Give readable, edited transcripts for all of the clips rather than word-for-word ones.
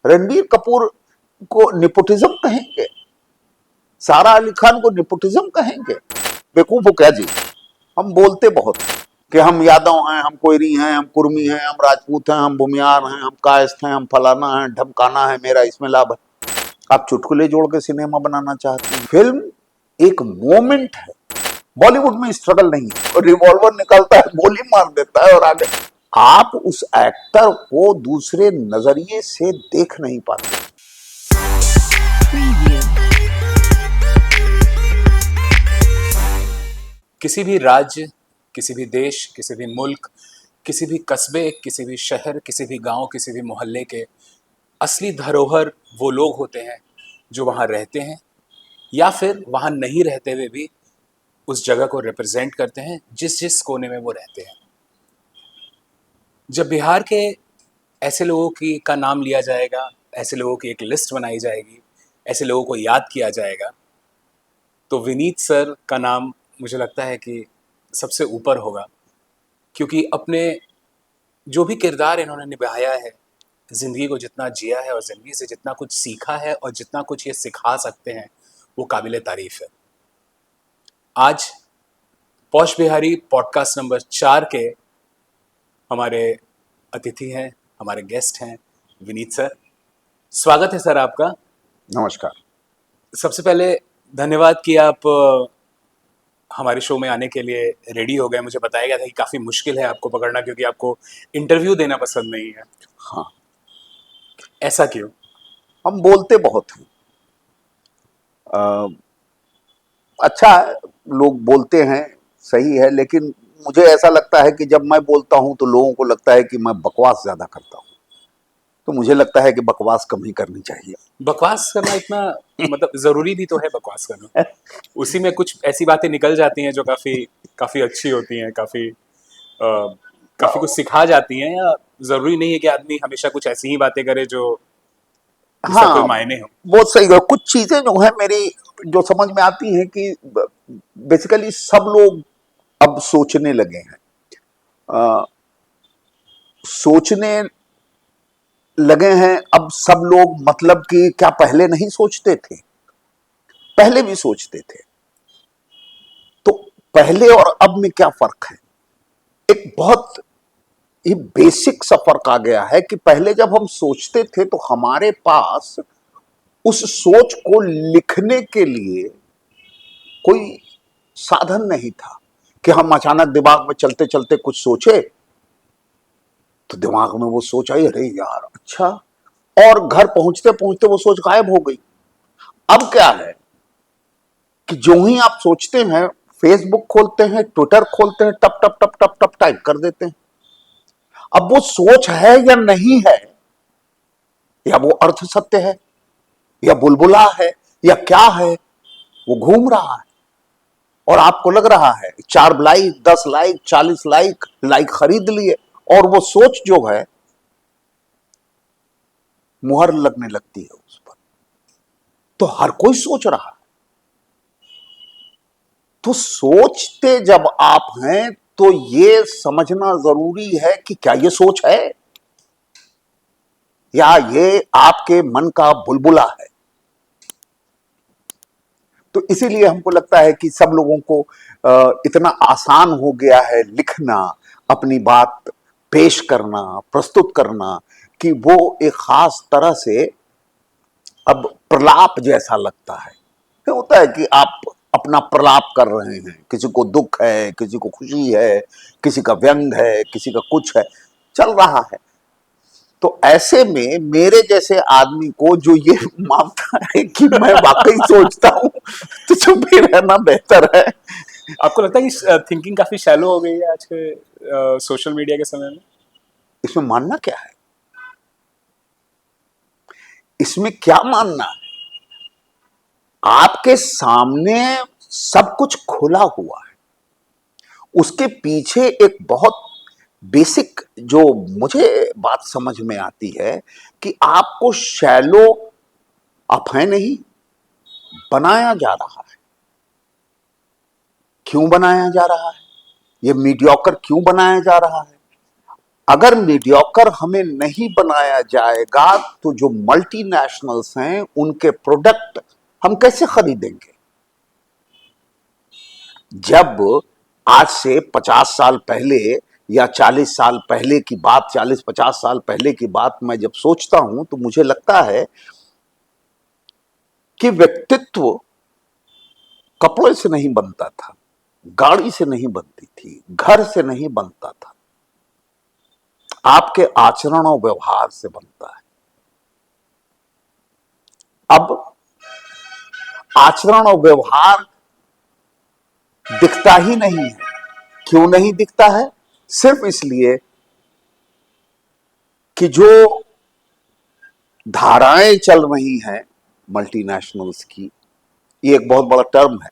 रणबीर कपूर को नेपोटिज्म कहेंगे? सारा अली खान को नेपोटिज्म कहेंगे? बेवकूफ हो क्या जी? हम बोलते बहुत कि हम यादव हैं, हम कोयरी हैं, हम कुर्मी हैं, हम राजपूत हैं, हम भूमियार हैं, हम कायस्थ हैं, हम फलाना हैं, ढमकाना है, मेरा इसमें लाभ है। आप चुटकुले जोड़ के सिनेमा बनाना चाहते हैं। फिल्म एक मोमेंट है। बॉलीवुड में स्ट्रगल नहीं है, और रिवॉल्वर निकालता है, गोली मार देता है और आगे। आप उस एक्टर को दूसरे नजरिए से देख नहीं पाते। किसी भी राज्य, किसी भी देश, किसी भी मुल्क, किसी भी कस्बे, किसी भी शहर, किसी भी गांव, किसी भी मोहल्ले के असली धरोहर वो लोग होते हैं जो वहाँ रहते हैं या फिर वहाँ नहीं रहते हुए भी उस जगह को रिप्रेजेंट करते हैं जिस जिस कोने में वो रहते हैं। जब बिहार के ऐसे लोगों की का नाम लिया जाएगा, ऐसे लोगों की एक लिस्ट बनाई जाएगी, ऐसे लोगों को याद किया जाएगा, तो विनीत सर का नाम मुझे लगता है कि सबसे ऊपर होगा, क्योंकि अपने जो भी किरदार इन्होंने निभाया है, ज़िंदगी को जितना जिया है और ज़िंदगी से जितना कुछ सीखा है और जितना कुछ ये सिखा सकते हैं, वो काबिल तारीफ़ है। आज पॉश बिहारी पॉडकास्ट नंबर 4 के हमारे अतिथि हैं, हमारे गेस्ट हैं विनीत सर। स्वागत है सर आपका। नमस्कार। सबसे पहले धन्यवाद कि आप हमारे शो में आने के लिए रेडी हो गए। मुझे बताया गया था कि काफ़ी मुश्किल है आपको पकड़ना, क्योंकि आपको इंटरव्यू देना पसंद नहीं है। हाँ, ऐसा क्यों? हम बोलते बहुत हैं। अच्छा है, लोग बोलते हैं, सही है, लेकिन मुझे ऐसा लगता है कि जब मैं बोलता हूं तो लोगों को लगता है कि मैं बकवास ज्यादा करता हूं। तो मुझे लगता है कि बकवास कम ही करनी चाहिए। बकवास करना इतना मतलब ज़रूरी भी तो है बकवास करना। उसी में कुछ ऐसी बातें निकल जाती हैं जो काफ़ी काफ़ी अच्छी होती हैं, काफ़ी कुछ सिखा जाती हैं। या ज़रूरी नहीं है कि आदमी हमेशा कुछ ऐसी ही बातें करे जो जिसका कोई हाँ, मायने हो। बहुत सही है। कुछ चीजें जो है मेरी, जो समझ में आती हैं कि बेसिकली सब लोग अब सोचने लगे हैं। सोचने लगे हैं अब सब लोग, मतलब कि क्या पहले नहीं सोचते थे? पहले भी सोचते थे। तो पहले और अब में क्या फर्क है? एक बहुत ही बेसिक सा फर्क आ गया है कि पहले जब हम सोचते थे तो हमारे पास उस सोच को लिखने के लिए कोई साधन नहीं था कि हम अचानक दिमाग में चलते चलते कुछ सोचे तो दिमाग में वो सोच आई, अरे यार अच्छा, और घर पहुंचते पहुंचते वो सोच गायब हो गई। अब क्या है कि जो ही आप सोचते हैं, फेसबुक खोलते हैं, ट्विटर खोलते हैं, टप टप टप टप टप टाइप कर देते हैं। अब वो सोच है या नहीं है, या वो अर्थ सत्य है, या बुलबुला है, या क्या है, वो घूम रहा है और आपको लग रहा है 4 लाइक, 10 लाइक, 40 लाइक, लाइक खरीद लिए, और वो सोच जो है मुहर लगने लगती है उस पर। तो हर कोई सोच रहा है। तो सोचते जब आप हैं तो ये समझना जरूरी है कि क्या ये सोच है या ये आपके मन का बुलबुला है। तो इसीलिए हमको लगता है कि सब लोगों को इतना आसान हो गया है लिखना, अपनी बात पेश करना, प्रस्तुत करना, कि वो एक खास तरह से अब प्रलाप जैसा लगता है। क्या होता है कि आप अपना प्रलाप कर रहे हैं, किसी को दुख है, किसी को खुशी है, किसी का व्यंग है, किसी का कुछ है, चल रहा है। तो ऐसे में मेरे जैसे आदमी को जो ये मानता है कि मैं वाकई सोचता हूं, तो चुप ही रहना बेहतर है। आपको लगता है कि थिंकिंग काफ़ी शैलो हो गई है आज के सोशल मीडिया के समय में? इसमें मानना क्या है? इसमें क्या मानना है? आपके सामने सब कुछ खुला हुआ है। उसके पीछे एक बहुत बेसिक जो मुझे बात समझ में आती है कि आपको शैलो अफवाह नहीं बनाया जा रहा है। क्यों बनाया जा रहा है? ये मीडियोकर क्यों बनाया जा रहा है? अगर मीडियोकर हमें नहीं बनाया जाएगा तो जो मल्टीनेशनल्स हैं उनके प्रोडक्ट हम कैसे खरीदेंगे? जब आज से 50 साल पहले या 40 साल पहले की बात, 40-50 साल पहले की बात मैं जब सोचता हूं तो मुझे लगता है कि व्यक्तित्व कपड़े से नहीं बनता था, गाड़ी से नहीं बनती थी, घर से नहीं बनता था, आपके आचरण और व्यवहार से बनता है। अब आचरण और व्यवहार दिखता ही नहीं है। क्यों नहीं दिखता है? सिर्फ इसलिए कि जो धाराएं चल रही हैं मल्टीनेशनल्स की, ये एक बहुत बड़ा टर्म है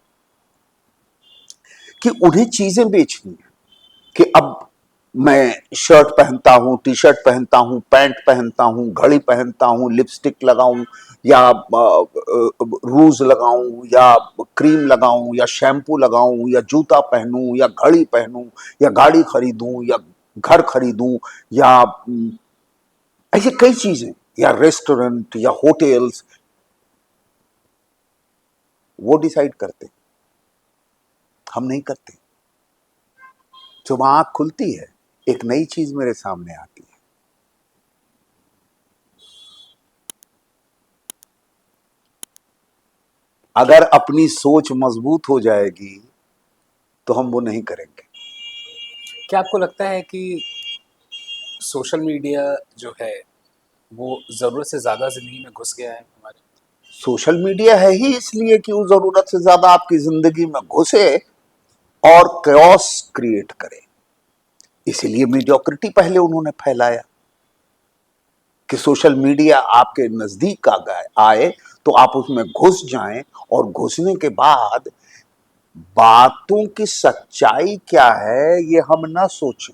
कि उन्हें चीजें बेचनी है कि अब मैं शर्ट पहनता हूं, टी शर्ट पहनता हूं, पैंट पहनता हूं, घड़ी पहनता हूं, लिपस्टिक लगाऊं या रूज लगाऊं या क्रीम लगाऊं या शैम्पू लगाऊं या जूता पहनूं या घड़ी पहनूं या गाड़ी खरीदूं या घर खरीदूं या ऐसी कई चीजें, या रेस्टोरेंट या होटल्स, वो डिसाइड करते, हम नहीं करते। सुबह आंख खुलती है, एक नई चीज मेरे सामने आती है। अगर अपनी सोच मजबूत हो जाएगी तो हम वो नहीं करेंगे। क्या आपको लगता है कि सोशल मीडिया जो है वो ज़रूरत से ज़्यादा ज़िंदगी में घुस गया है हमारे? सोशल मीडिया है ही इसलिए कि वो जरूरत से ज्यादा आपकी जिंदगी में घुसे और कैओस क्रिएट करे। इसीलिए मीडियोक्रिटी पहले उन्होंने फैलाया कि सोशल मीडिया आपके नजदीक आए तो आप उसमें घुस जाएं और घुसने के बाद बातों की सच्चाई क्या है ये हम ना सोचें,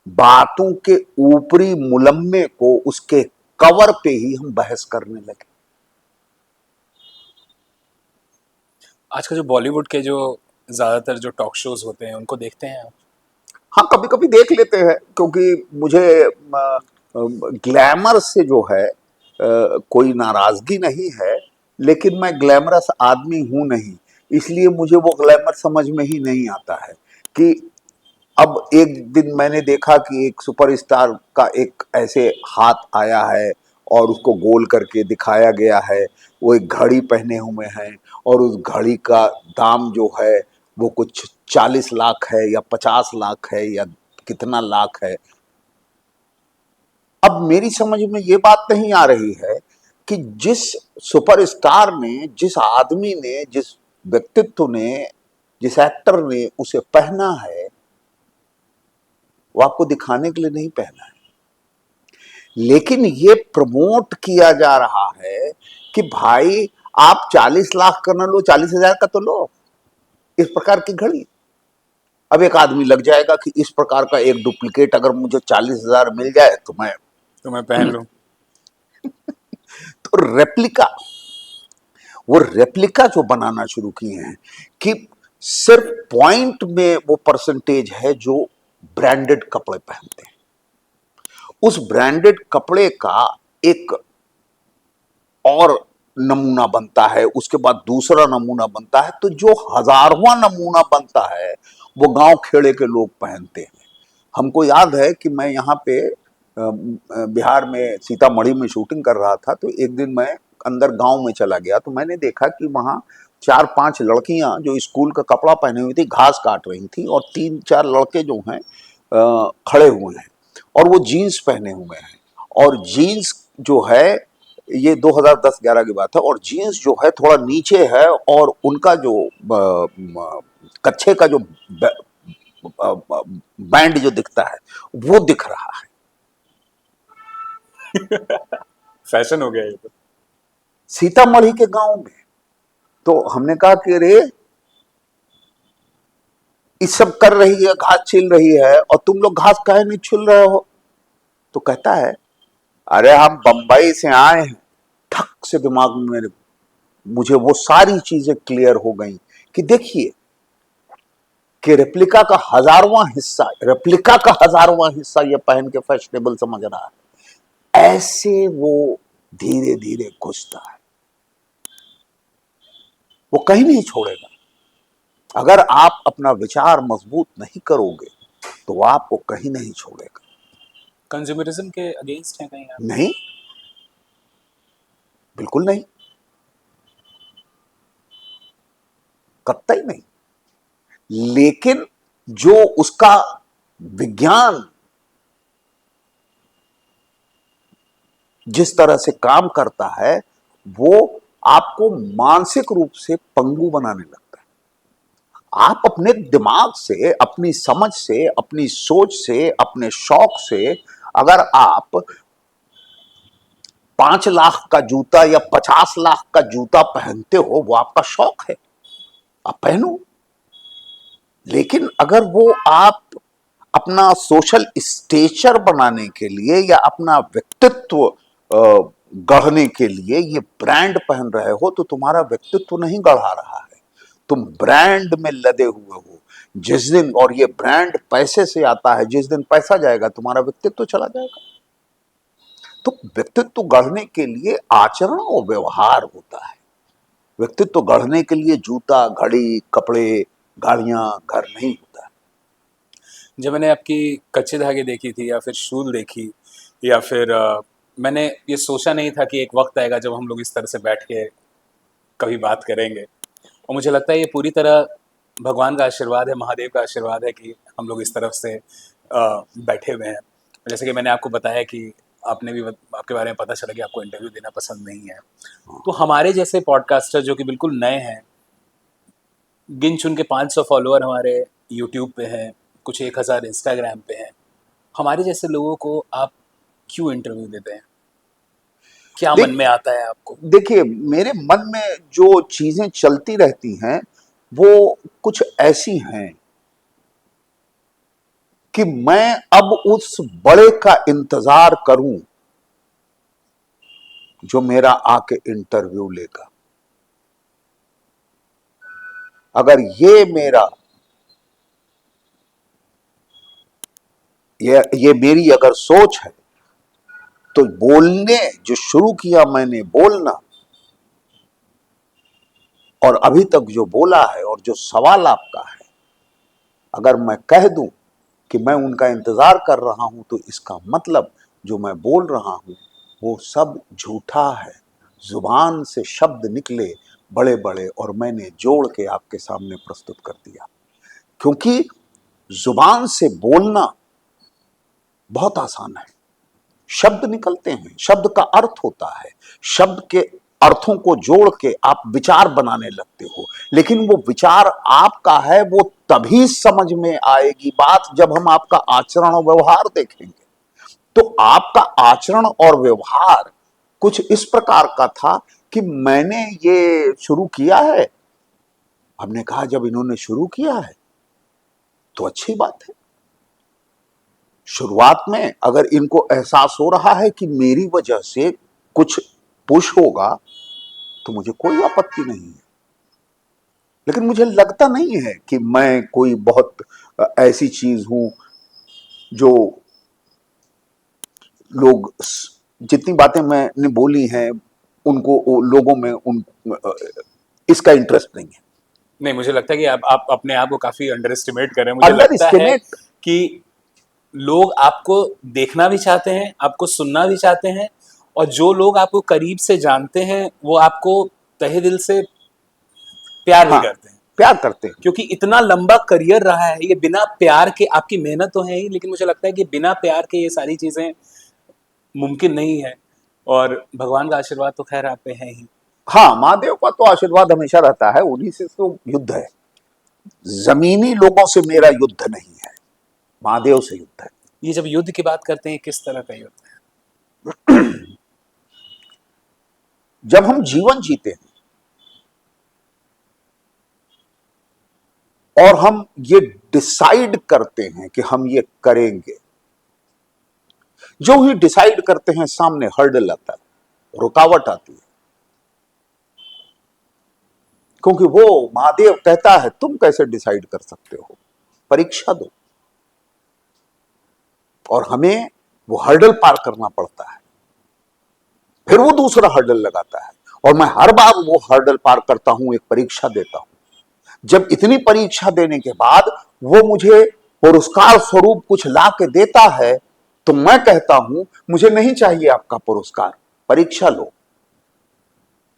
बातों के ऊपरी मुलम्मे को, उसके कवर पे ही हम बहस करने लगे। आज का जो बॉलीवुड के जो ज़्यादातर जो टॉक शोज़ होते हैं उनको देखते हैं आप? हाँ, कभी कभी देख लेते हैं क्योंकि मुझे ग्लैमर से जो है कोई नाराजगी नहीं है, लेकिन मैं ग्लैमरस आदमी हूं नहीं, इसलिए मुझे वो ग्लैमर समझ में ही नहीं आता है कि अब एक दिन मैंने देखा कि एक सुपरस्टार का एक ऐसे हाथ आया है और उसको गोल करके दिखाया गया है, वो एक घड़ी पहने हुए हैं और उस घड़ी का दाम जो है वो कुछ 40 लाख है या 50 लाख है या कितना लाख है। अब मेरी समझ में ये बात नहीं आ रही है कि जिस सुपरस्टार ने, जिस आदमी ने, जिस व्यक्तित्व ने, जिस एक्टर ने उसे पहना है, वो आपको दिखाने के लिए नहीं पहना है, लेकिन ये प्रमोट किया जा रहा है कि भाई आप 40 लाख का ना लो, 40,000 का तो लो इस प्रकार की घड़ी। अब एक आदमी लग जाएगा कि इस प्रकार का एक डुप्लीकेट अगर मुझे 40,000 मिल जाए तो मैं पहन लूँ। तो रेप्लिका, वो रेप्लिका जो बनाना शुरू किए हैं कि सिर्फ पॉइंट में वो परसेंटेज है जो ब्रांडेड कपड़े पहनते हैं, उस ब्रांडेड कपड़े का एक और नमूना बनता है, उसके बाद दूसरा नमूना बनता है, तो जो हजारवां नमूना बनता है वो गांव खेड़े के लोग पहनते हैं। हमको याद है कि मैं यहाँ पे बिहार में सीतामढ़ी में शूटिंग कर रहा था, तो एक दिन मैं अंदर गांव में चला गया तो मैंने देखा कि वहाँ 4-5 लड़कियां जो स्कूल का कपड़ा पहने हुई थी घास काट रही थी और 3-4 लड़के जो हैं खड़े हुए हैं और वो जीन्स पहने हुए हैं, और जीन्स जो है, ये 2010-11 की बात है, और जीन्स जो है थोड़ा नीचे है और उनका जो कच्छे का जो बैंड जो दिखता है वो दिख रहा है। फैशन हो गया ये तो। सीतामढ़ी के गांव में। तो हमने कहा कि अरे ये सब कर रही है, घास छील रही है, और तुम लोग घास काहे नहीं छील रहे हो? तो कहता है अरे हम बंबई से आए हैं। ठक से दिमाग में मुझे वो सारी चीजें क्लियर हो गई कि देखिए कि रेप्लिका का हजारवां हिस्सा ये पहन के फैशनेबल समझ रहा है, ऐसे वो धीरे धीरे घुसता है। वो कहीं नहीं छोड़ेगा। अगर आप अपना विचार मजबूत नहीं करोगे तो वो आपको कहीं नहीं छोड़ेगा। कंज्यूमरिज्म के अगेंस्ट हैं कहीं आप? नहीं, बिल्कुल नहीं, कतई नहीं। लेकिन जो उसका विज्ञान जिस तरह से काम करता है, वो आपको मानसिक रूप से पंगु बनाने लगता है। आप अपने दिमाग से, अपनी समझ से, अपनी सोच से, अपने शौक से अगर आप 5 लाख का जूता या 50 लाख का जूता पहनते हो, वो आपका शौक है, आप पहनो। लेकिन अगर वो आप अपना सोशल स्टेचर बनाने के लिए या अपना व्यक्तित्व गढ़ने के लिए ये ब्रांड पहन रहे हो, तो तुम्हारा व्यक्तित्व नहीं गढ़ा रहा है, तुम ब्रांड में लदे हुए हो। जिस दिन, और ये ब्रांड पैसे से आता है, जिस दिन पैसा जाएगा तुम्हारा व्यक्तित्व चला जाएगा। तो व्यक्तित्व गढ़ने के लिए आचरण और व्यवहार होता है। व्यक्तित्व गढ़ने के लिए जूता, घड़ी, कपड़े, गाड़ियां, घर नहीं होता है। जब मैंने आपकी कच्चे धागे देखी थी या फिर शूल देखी, या फिर मैंने ये सोचा नहीं था कि एक वक्त आएगा जब हम लोग इस तरह से बैठ के कभी बात करेंगे। और मुझे लगता है ये पूरी तरह भगवान का आशीर्वाद है, महादेव का आशीर्वाद है कि हम लोग इस तरफ से बैठे हुए हैं। जैसे कि मैंने आपको बताया कि आपने भी आपके बारे में पता चला कि आपको इंटरव्यू देना पसंद नहीं है। तो हमारे जैसे पॉडकास्टर जो कि बिल्कुल नए हैं, गिन चुन के 500 फॉलोअर हमारे यूट्यूब पे हैं, कुछ 1000 इंस्टाग्राम पे हैं, हमारे जैसे लोगों को आप क्यों इंटरव्यू देते हैं? क्या मन में आता है आपको? देखिए, मेरे मन में जो चीजें चलती रहती हैं वो कुछ ऐसी हैं कि मैं अब उस बड़े का इंतजार करूं जो मेरा आके इंटरव्यू लेगा। अगर ये मेरी अगर सोच है, तो बोलने जो शुरू किया मैंने बोलना, और अभी तक जो बोला है और जो सवाल आपका है, अगर मैं कह दूं कि मैं उनका इंतजार कर रहा हूं, तो इसका मतलब जो मैं बोल रहा हूं वो सब झूठा है। जुबान से शब्द निकले बड़े बड़े और मैंने जोड़ के आपके सामने प्रस्तुत कर दिया। क्योंकि जुबान से बोलना बहुत आसान है, शब्द निकलते हैं, शब्द का अर्थ होता है, शब्द के अर्थों को जोड़ के आप विचार बनाने लगते हो। लेकिन वो विचार आपका है, वो तभी समझ में आएगी बात जब हम आपका आचरण और व्यवहार देखेंगे। तो आपका आचरण और व्यवहार कुछ इस प्रकार का था कि मैंने ये शुरू किया है। हमने कहा जब इन्होंने शुरू किया है तो अच्छी बात है। शुरुआत में अगर इनको एहसास हो रहा है कि मेरी वजह से कुछ पुश होगा तो मुझे कोई आपत्ति नहीं है। लेकिन मुझे लगता नहीं है कि मैं कोई बहुत ऐसी चीज हूं जो लोग, जितनी बातें मैंने बोली हैं उनको लोगों में इसका इंटरेस्ट नहीं है। नहीं, मुझे लगता है कि आप अपने आप को काफ़ी अंडर एस्टिमेट कर रहे हैं। मुझे अंडर लगता है एस्टिमेट, कि लोग आपको देखना भी चाहते हैं, आपको सुनना भी चाहते हैं, और जो लोग आपको करीब से जानते हैं वो आपको तहे दिल से प्यार भी हाँ, करते हैं। प्यार करते हैं। क्योंकि इतना लंबा करियर रहा है ये, बिना प्यार के, आपकी मेहनत तो है ही, लेकिन मुझे लगता है कि बिना प्यार के ये सारी चीज़ें मुमकिन नहीं है। और भगवान का आशीर्वाद तो खैर आप पे है ही। हाँ, महादेव का तो आशीर्वाद हमेशा रहता है, उन्हीं से तो युद्ध है। जमीनी लोगों से मेरा युद्ध नहीं है, महादेव से युद्ध है। ये जब युद्ध की बात करते हैं, किस तरह का युद्ध है? जब हम जीवन जीते हैं और हम ये डिसाइड करते हैं कि हम ये करेंगे, जो ही डिसाइड करते हैं सामने हर्डल आता है, रुकावट आती है। क्योंकि वो महादेव कहता है तुम कैसे डिसाइड कर सकते हो, परीक्षा दो, और हमें वो हर्डल पार करना पड़ता है, फिर वो दूसरा हर्डल लगाता है, और मैं हर बार वो हर्डल पार करता हूं, एक परीक्षा देता हूं। जब इतनी परीक्षा देने के बाद वो मुझे पुरस्कार स्वरूप कुछ ला के देता है, तो मैं कहता हूं मुझे नहीं चाहिए आपका पुरस्कार, परीक्षा लो,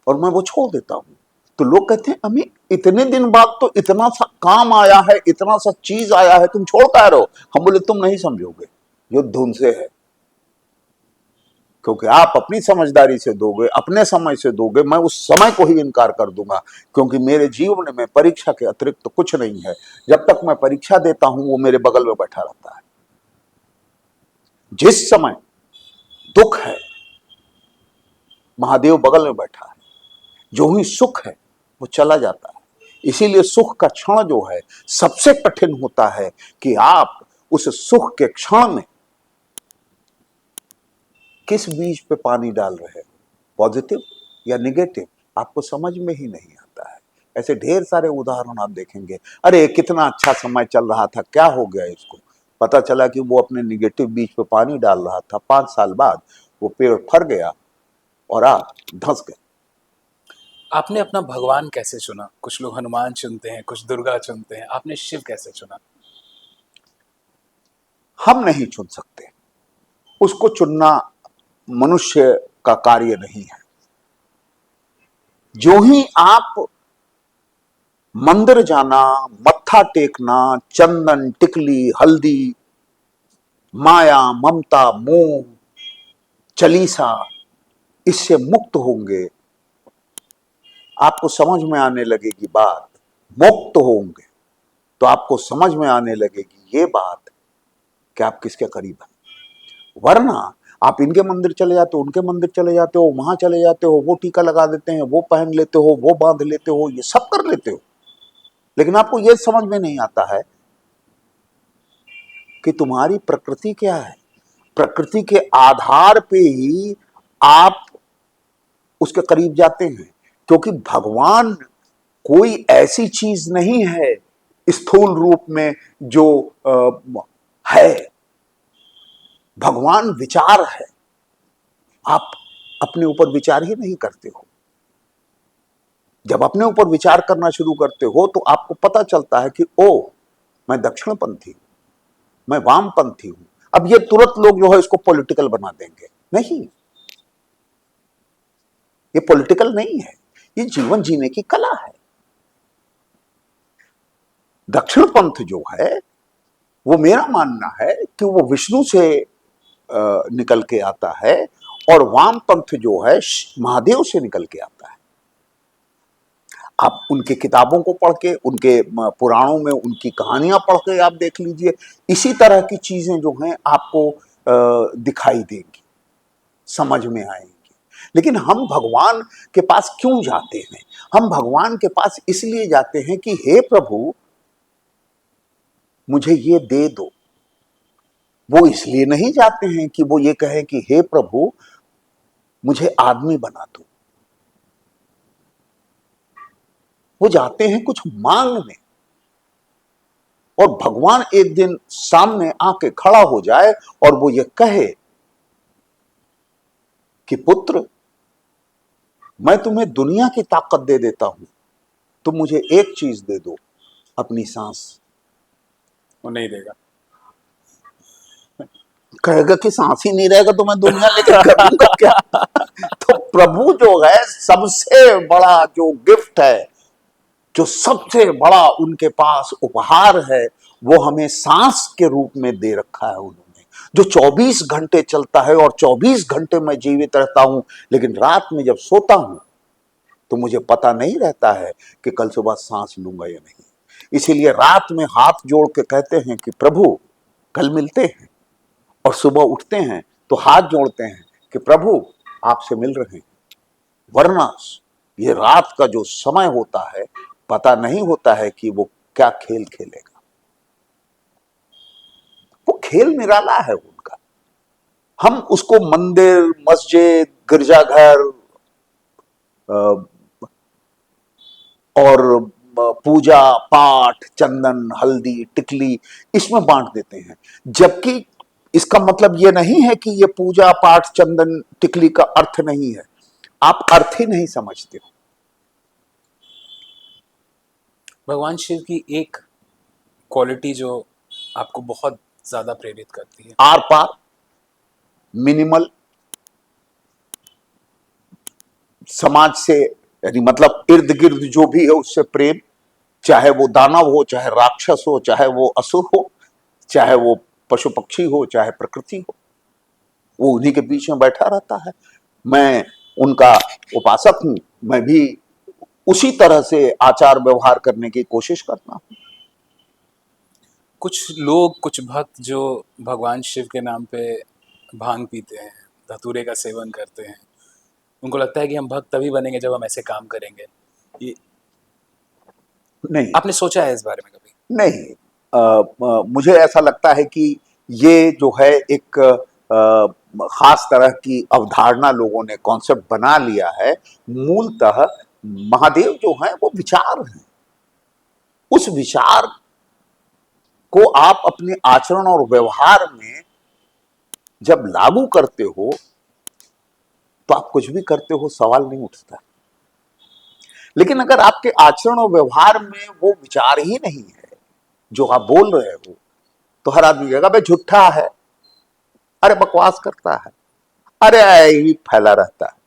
और मैं वो छोड़ देता हूं। तो लोग कहते हैं अमी इतने दिन बाद तो इतना सा काम आया है, इतना सा चीज आया है, तुम छोड़ता रहो। हम बोले तुम नहीं समझोगे, युद्ध उनसे है, क्योंकि आप अपनी समझदारी से दोगे, अपने समय से दोगे, मैं उस समय को ही इनकार कर दूंगा, क्योंकि मेरे जीवन में परीक्षा के अतिरिक्त तो कुछ नहीं है। जब तक मैं परीक्षा देता हूं वो मेरे बगल में बैठा रहता है। जिस समय दुख है महादेव बगल में बैठा है, जो ही सुख है वो चला जाता है। इसीलिए सुख का क्षण जो है सबसे कठिन होता है, कि आप उस सुख के क्षण में किस बीज पे पानी डाल रहे हो, पॉजिटिव या निगेटिव, आपको समझ में ही नहीं आता है। ऐसे ढेर सारे उदाहरण आप देखेंगे, अरे कितना अच्छा समय चल रहा था, क्या हो गया इसको, पता चला कि वो अपने निगेटिव बीज पे पानी डाल रहा था, 5 साल बाद वो पेड़ फर गया और आप धंस गए। आपने अपना भगवान कैसे चुना? कुछ लोग हनुमान चुनते हैं, कुछ दुर्गा चुनते हैं, आपने शिव कैसे चुना? हम नहीं चुन सकते, उसको चुनना मनुष्य का कार्य नहीं है। जो ही आप मंदिर जाना, मत्था टेकना, चंदन टिकली हल्दी, माया ममता मोह चालीसा, इससे मुक्त होंगे, आपको समझ में आने लगेगी बात, मुक्त होंगे तो आपको समझ में आने लगेगी ये बात कि आप किसके करीब हैं। वरना आप इनके मंदिर चले जाते हो, उनके मंदिर चले जाते हो, वहां चले जाते हो, वो टीका लगा देते हैं, वो पहन लेते हो, वो बांध लेते हो, ये सब कर लेते हो, लेकिन आपको ये समझ में नहीं आता है कि तुम्हारी प्रकृति क्या है। प्रकृति के आधार पे ही आप उसके करीब जाते हैं, क्योंकि भगवान कोई ऐसी चीज नहीं है स्थूल रूप में जो है। भगवान विचार है, आप अपने ऊपर विचार ही नहीं करते हो। जब अपने ऊपर विचार करना शुरू करते हो तो आपको पता चलता है कि ओ मैं दक्षिणपंथी हूं, मैं वामपंथी हूं। अब ये तुरंत लोग जो है इसको पॉलिटिकल बना देंगे, नहीं, ये पॉलिटिकल नहीं है, ये जीवन जीने की कला है। दक्षिण पंथ जो है वो मेरा मानना है कि वो विष्णु से निकल के आता है, और वाम पंथ जो है महादेव से निकल के आता है। आप उनके किताबों को पढ़ के, उनके पुराणों में उनकी कहानियां पढ़ के आप देख लीजिए, इसी तरह की चीजें जो हैं आपको दिखाई देंगी, समझ में आएंगी। लेकिन हम भगवान के पास क्यों जाते हैं? हम भगवान के पास इसलिए जाते हैं कि हे प्रभु मुझे ये दे दो। वो इसलिए नहीं जाते हैं कि वो ये कहें कि हे प्रभु मुझे आदमी बना दो। वो जाते हैं कुछ मांगने, और भगवान एक दिन सामने आके खड़ा हो जाए और वो ये कहे कि पुत्र मैं तुम्हें दुनिया की ताकत दे देता हूं, तुम मुझे एक चीज दे दो, अपनी सांस। वो नहीं देगा। कहेगा कि सांस ही नहीं रहेगा तो मैं दुनिया लेकर करूंगा क्या? तो प्रभु जो है सबसे बड़ा जो गिफ्ट है, जो सबसे बड़ा उनके पास उपहार है, वो हमें सांस के रूप में दे रखा है उन्होंने, जो 24 घंटे चलता है, और 24 घंटे मैं जीवित रहता हूं, लेकिन रात में जब सोता हूं तो मुझे पता नहीं रहता है कि कल सुबह सांस लूंगा या नहीं। इसीलिए रात में हाथ जोड़ के कहते हैं कि प्रभु कल मिलते हैं, और सुबह उठते हैं तो हाथ जोड़ते हैं कि प्रभु आपसे मिल रहे हैं। वरना ये रात का जो समय होता है पता नहीं होता है कि वो क्या खेल खेलेगा। वो खेल निराला है उनका। हम उसको मंदिर, मस्जिद, गिरजाघर और पूजा पाठ, चंदन, हल्दी, टिकली इसमें बांट देते हैं, जबकि इसका मतलब ये नहीं है कि ये पूजा पाठ, चंदन, टिकली का अर्थ नहीं है। आप अर्थ ही नहीं समझते हो। भगवान शिव की एक क्वालिटी जो आपको बहुत ज्यादा प्रेरित करती है? आर पार, मिनिमल, समाज से, यानी मतलब इर्द गिर्द जो भी है उससे प्रेम, चाहे वो दानव हो, चाहे राक्षस हो, चाहे वो असुर हो, चाहे वो पशु पक्षी हो, चाहे प्रकृति हो, वो उन्हीं के बीच में बैठा रहता है। मैं उनका उपासक हूं, मैं भी उसी तरह से आचार व्यवहार करने की कोशिश करता हूं। कुछ लोग, कुछ भक्त जो भगवान शिव के नाम पे भांग पीते हैं, धतूरे का सेवन करते हैं, उनको लगता है कि हम भक्त तभी बनेंगे जब हम ऐसे काम करेंगे। ये नहीं, आपने सोचा है इस बारे में कभी? नहीं, मुझे ऐसा लगता है कि ये जो है एक खास तरह की अवधारणा लोगों ने कॉन्सेप्ट बना लिया है। मूलतः महादेव जो है वो विचार है। उस विचार को आप अपने आचरण और व्यवहार में जब लागू करते हो तो आप कुछ भी करते हो, सवाल नहीं उठता। लेकिन अगर आपके आचरण और व्यवहार में वो विचार ही नहीं है जो आप बोल रहे हो, तो हर आदमी कहेगा भाई झूठा है, अरे बकवास करता है, अरे यही फैला रहता है।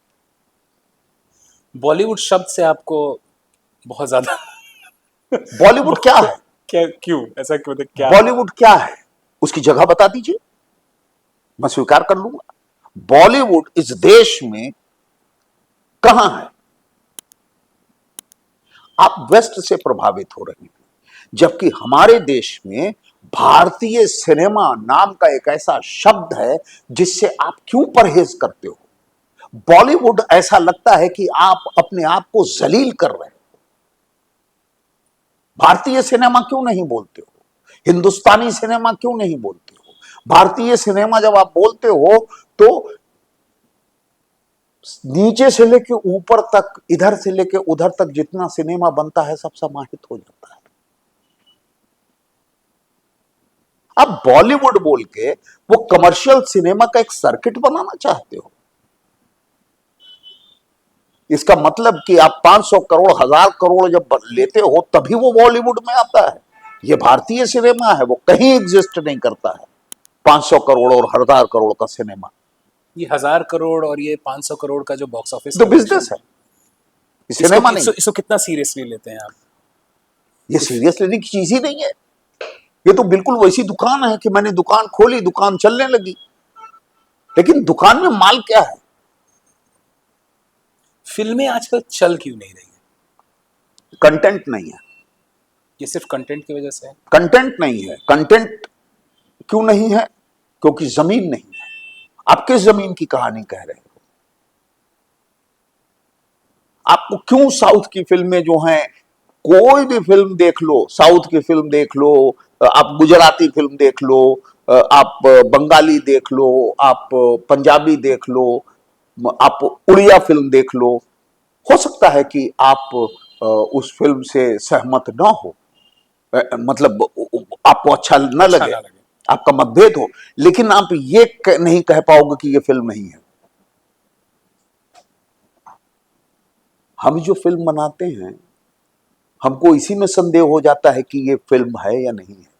बॉलीवुड शब्द से आपको बहुत ज्यादा बॉलीवुड क्या है? क्या, क्यों ऐसा, क्यों, मतलब क्या? बॉलीवुड क्या है? उसकी जगह बता दीजिए, मैं स्वीकार कर लूंगा। बॉलीवुड इस देश में कहां है? आप वेस्ट से प्रभावित हो रहे हैं, जबकि हमारे देश में भारतीय सिनेमा नाम का एक ऐसा शब्द है जिससे आप क्यों परहेज करते हो। बॉलीवुड ऐसा लगता है कि आप अपने आप को जलील कर रहे हो। भारतीय सिनेमा क्यों नहीं बोलते हो? हिंदुस्तानी सिनेमा क्यों नहीं बोलते हो? भारतीय सिनेमा जब आप बोलते हो तो नीचे से लेके ऊपर तक, इधर से लेके उधर तक जितना सिनेमा बनता है सब समाहित हो जाता है। अब बॉलीवुड बोल के वो कमर्शियल सिनेमा का एक सर्किट बनाना चाहते हो। इसका मतलब कि आप 500 करोड़, 1000 करोड़ जब लेते हो तभी वो बॉलीवुड में आता है। ये भारतीय सिनेमा है, वो कहीं एग्जिस्ट नहीं करता है। 500 करोड़ और 1000 करोड़ का सिनेमा ये 1000 करोड़ और ये 500 करोड़ का जो बॉक्स ऑफिस तो कलेक्शन बिजनेस है, है, ये सिनेमा नहीं। इसको कितना सीरियसली लेते हैं आप? ये सीरियस लेने की चीज ही नहीं है। ये तो बिल्कुल वैसी दुकान है कि मैंने दुकान खोली, दुकान चलने लगी, लेकिन दुकान में माल क्या है? फिल्में आजकल चल क्यों नहीं रही है? कंटेंट नहीं है। ये सिर्फ कंटेंट की वजह से है? कंटेंट नहीं है। कंटेंट क्यों नहीं है? क्योंकि जमीन नहीं है। आप किस जमीन की कहानी कह रहे हो? आपको क्यों साउथ की फिल्में जो हैं, कोई भी फिल्म देख लो, साउथ की फिल्म देख लो, आप गुजराती फिल्म देख लो, आप बंगाली देख लो, आप पंजाबी देख लो, आप उड़िया फिल्म देख लो, हो सकता है कि आप उस फिल्म से सहमत ना हो, मतलब आपको अच्छा न अच्छा लगे, ना लगे। आपका मतभेद हो, लेकिन आप ये नहीं कह पाओगे कि ये फिल्म नहीं है। हम जो फिल्म बनाते हैं, हमको इसी में संदेह हो जाता है कि ये फिल्म है या नहीं है।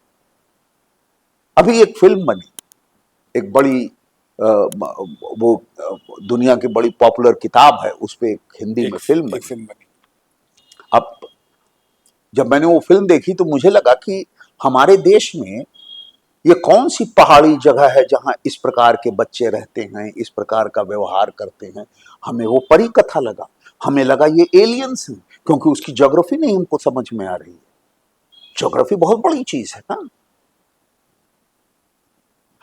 अभी एक फिल्म बनी, एक बड़ी वो दुनिया की बड़ी पॉपुलर किताब है, उस पे एक हिंदी में फिल्म एक बनी। फिल्म बनी। अब जब मैंने वो फिल्म देखी तो मुझे लगा कि हमारे देश में ये कौन सी पहाड़ी जगह है जहां इस प्रकार के बच्चे रहते हैं, इस प्रकार का व्यवहार करते हैं। हमें वो परी कथा लगा, हमें लगा ये एलियंस हैं, क्योंकि उसकी ज्योग्राफी नहीं हमको समझ में आ रही है। ज्योग्राफी बहुत बड़ी चीज है ना।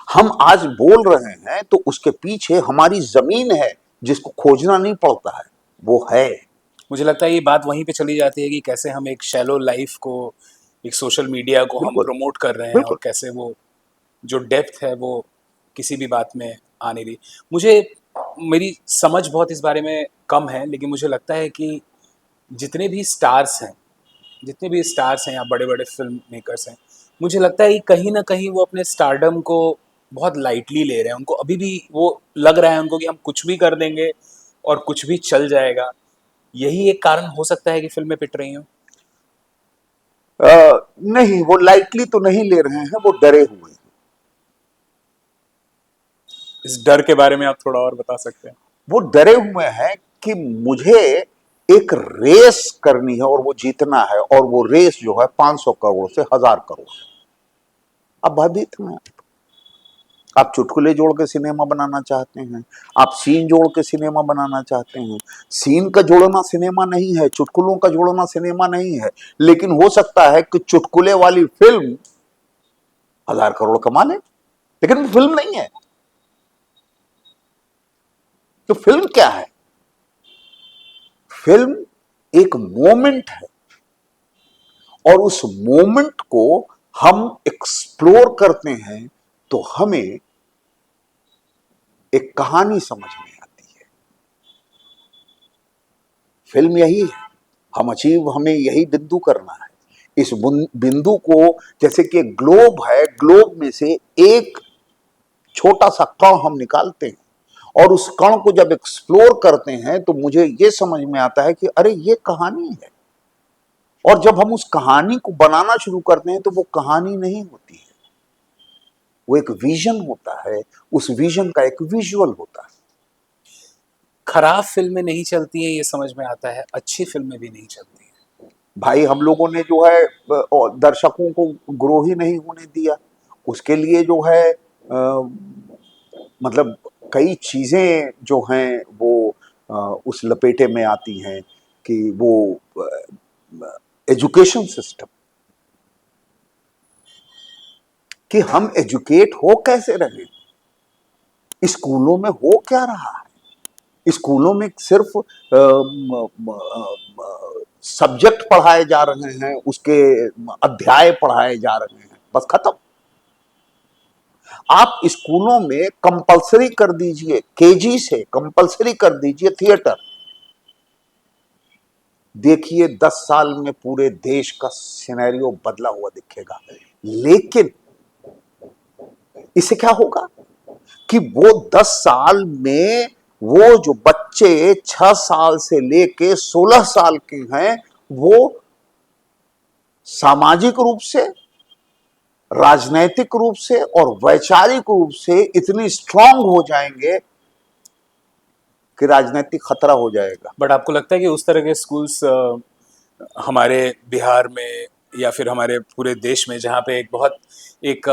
हम आज बोल रहे हैं तो उसके पीछे हमारी जमीन है जिसको खोजना नहीं पड़ता है, वो है। मुझे लगता है ये बात वहीं पे चली जाती है कि कैसे हम एक शैलो लाइफ को, एक सोशल मीडिया को हम बिल्कुल, प्रमोट कर रहे हैं, बिल्कुल। और कैसे वो जो डेप्थ है वो किसी भी बात में आ नहीं रही। मुझे, मेरी समझ बहुत इस बारे में कम है, लेकिन मुझे लगता है कि जितने भी स्टार्स हैं जितने भी स्टार्स हैं या बड़े बड़े फिल्म मेकर्स हैं, मुझे लगता है कि कहीं ना कहीं वो अपने स्टारडम को बहुत लाइटली ले रहे हैं। उनको अभी भी वो लग रहा है उनको कि हम कुछ भी कर देंगे और कुछ भी चल जाएगा। यही एक कारण हो सकता है कि फिल्में पिट रही हों। नहीं, वो लाइटली तो नहीं ले रहे हैं, वो डरे हुए हैं। इस डर के बारे में आप थोड़ा और बता सकते हैं? वो डरे हुए हैं कि मुझे एक रेस करनी है और वो जीतना है, और वो रेस जो है 500 करोड़ से 1000 करोड़। अब भयभीत हैं। आप चुटकुले जोड़ के सिनेमा बनाना चाहते हैं, आप सीन जोड़ के सिनेमा बनाना चाहते हैं। सीन का जोड़ना सिनेमा नहीं है, चुटकुलों का जोड़ना सिनेमा नहीं है। लेकिन हो सकता है कि चुटकुले वाली फिल्म 1000 करोड़ कमा ले, लेकिन वो फिल्म नहीं है। तो फिल्म क्या है? फिल्म एक मोमेंट है, और उस मोमेंट को हम एक्सप्लोर करते हैं तो हमें एक कहानी समझ में आती है। फिल्म यही है, हम अचीव, हमें यही बिंदु करना है। इस बिंदु को, जैसे कि ग्लोब है, ग्लोब में से एक छोटा सा कण हम निकालते हैं, और उस कण को जब एक्सप्लोर करते हैं तो मुझे ये समझ में आता है कि अरे ये कहानी है। और जब हम उस कहानी को बनाना शुरू करते हैं तो वो कहानी नहीं होती है, वो एक विजन होता है। उस विजन का एक विजुअल होता है। खराब फिल्में नहीं चलती हैं, ये समझ में आता है। अच्छी फिल्में भी नहीं चलती हैं। भाई, हम लोगों ने जो है दर्शकों को ग्रो ही नहीं होने दिया। उसके लिए जो है मतलब कई चीजें जो हैं वो उस लपेटे में आती हैं कि वो एजुकेशन सिस्टम, कि हम एजुकेट हो कैसे रहे। स्कूलों में हो क्या रहा है? स्कूलों में सिर्फ सब्जेक्ट पढ़ाए जा रहे हैं, उसके अध्याय पढ़ाए जा रहे हैं, बस खत्म। आप स्कूलों में कंपलसरी कर दीजिए, केजी से कंपलसरी कर दीजिए थिएटर। देखिए 10 साल में पूरे देश का सिनेरियो बदला हुआ दिखेगा। लेकिन इससे क्या होगा कि वो 10 साल में वो जो बच्चे 6 साल से लेके 16 साल के हैं, वो सामाजिक रूप से, राजनैतिक रूप से और वैचारिक रूप से इतनी स्ट्रांग हो जाएंगे कि राजनीतिक खतरा हो जाएगा। बट आपको लगता है कि उस तरह के स्कूल्स हमारे बिहार में या फिर हमारे पूरे देश में, जहाँ पे एक बहुत एक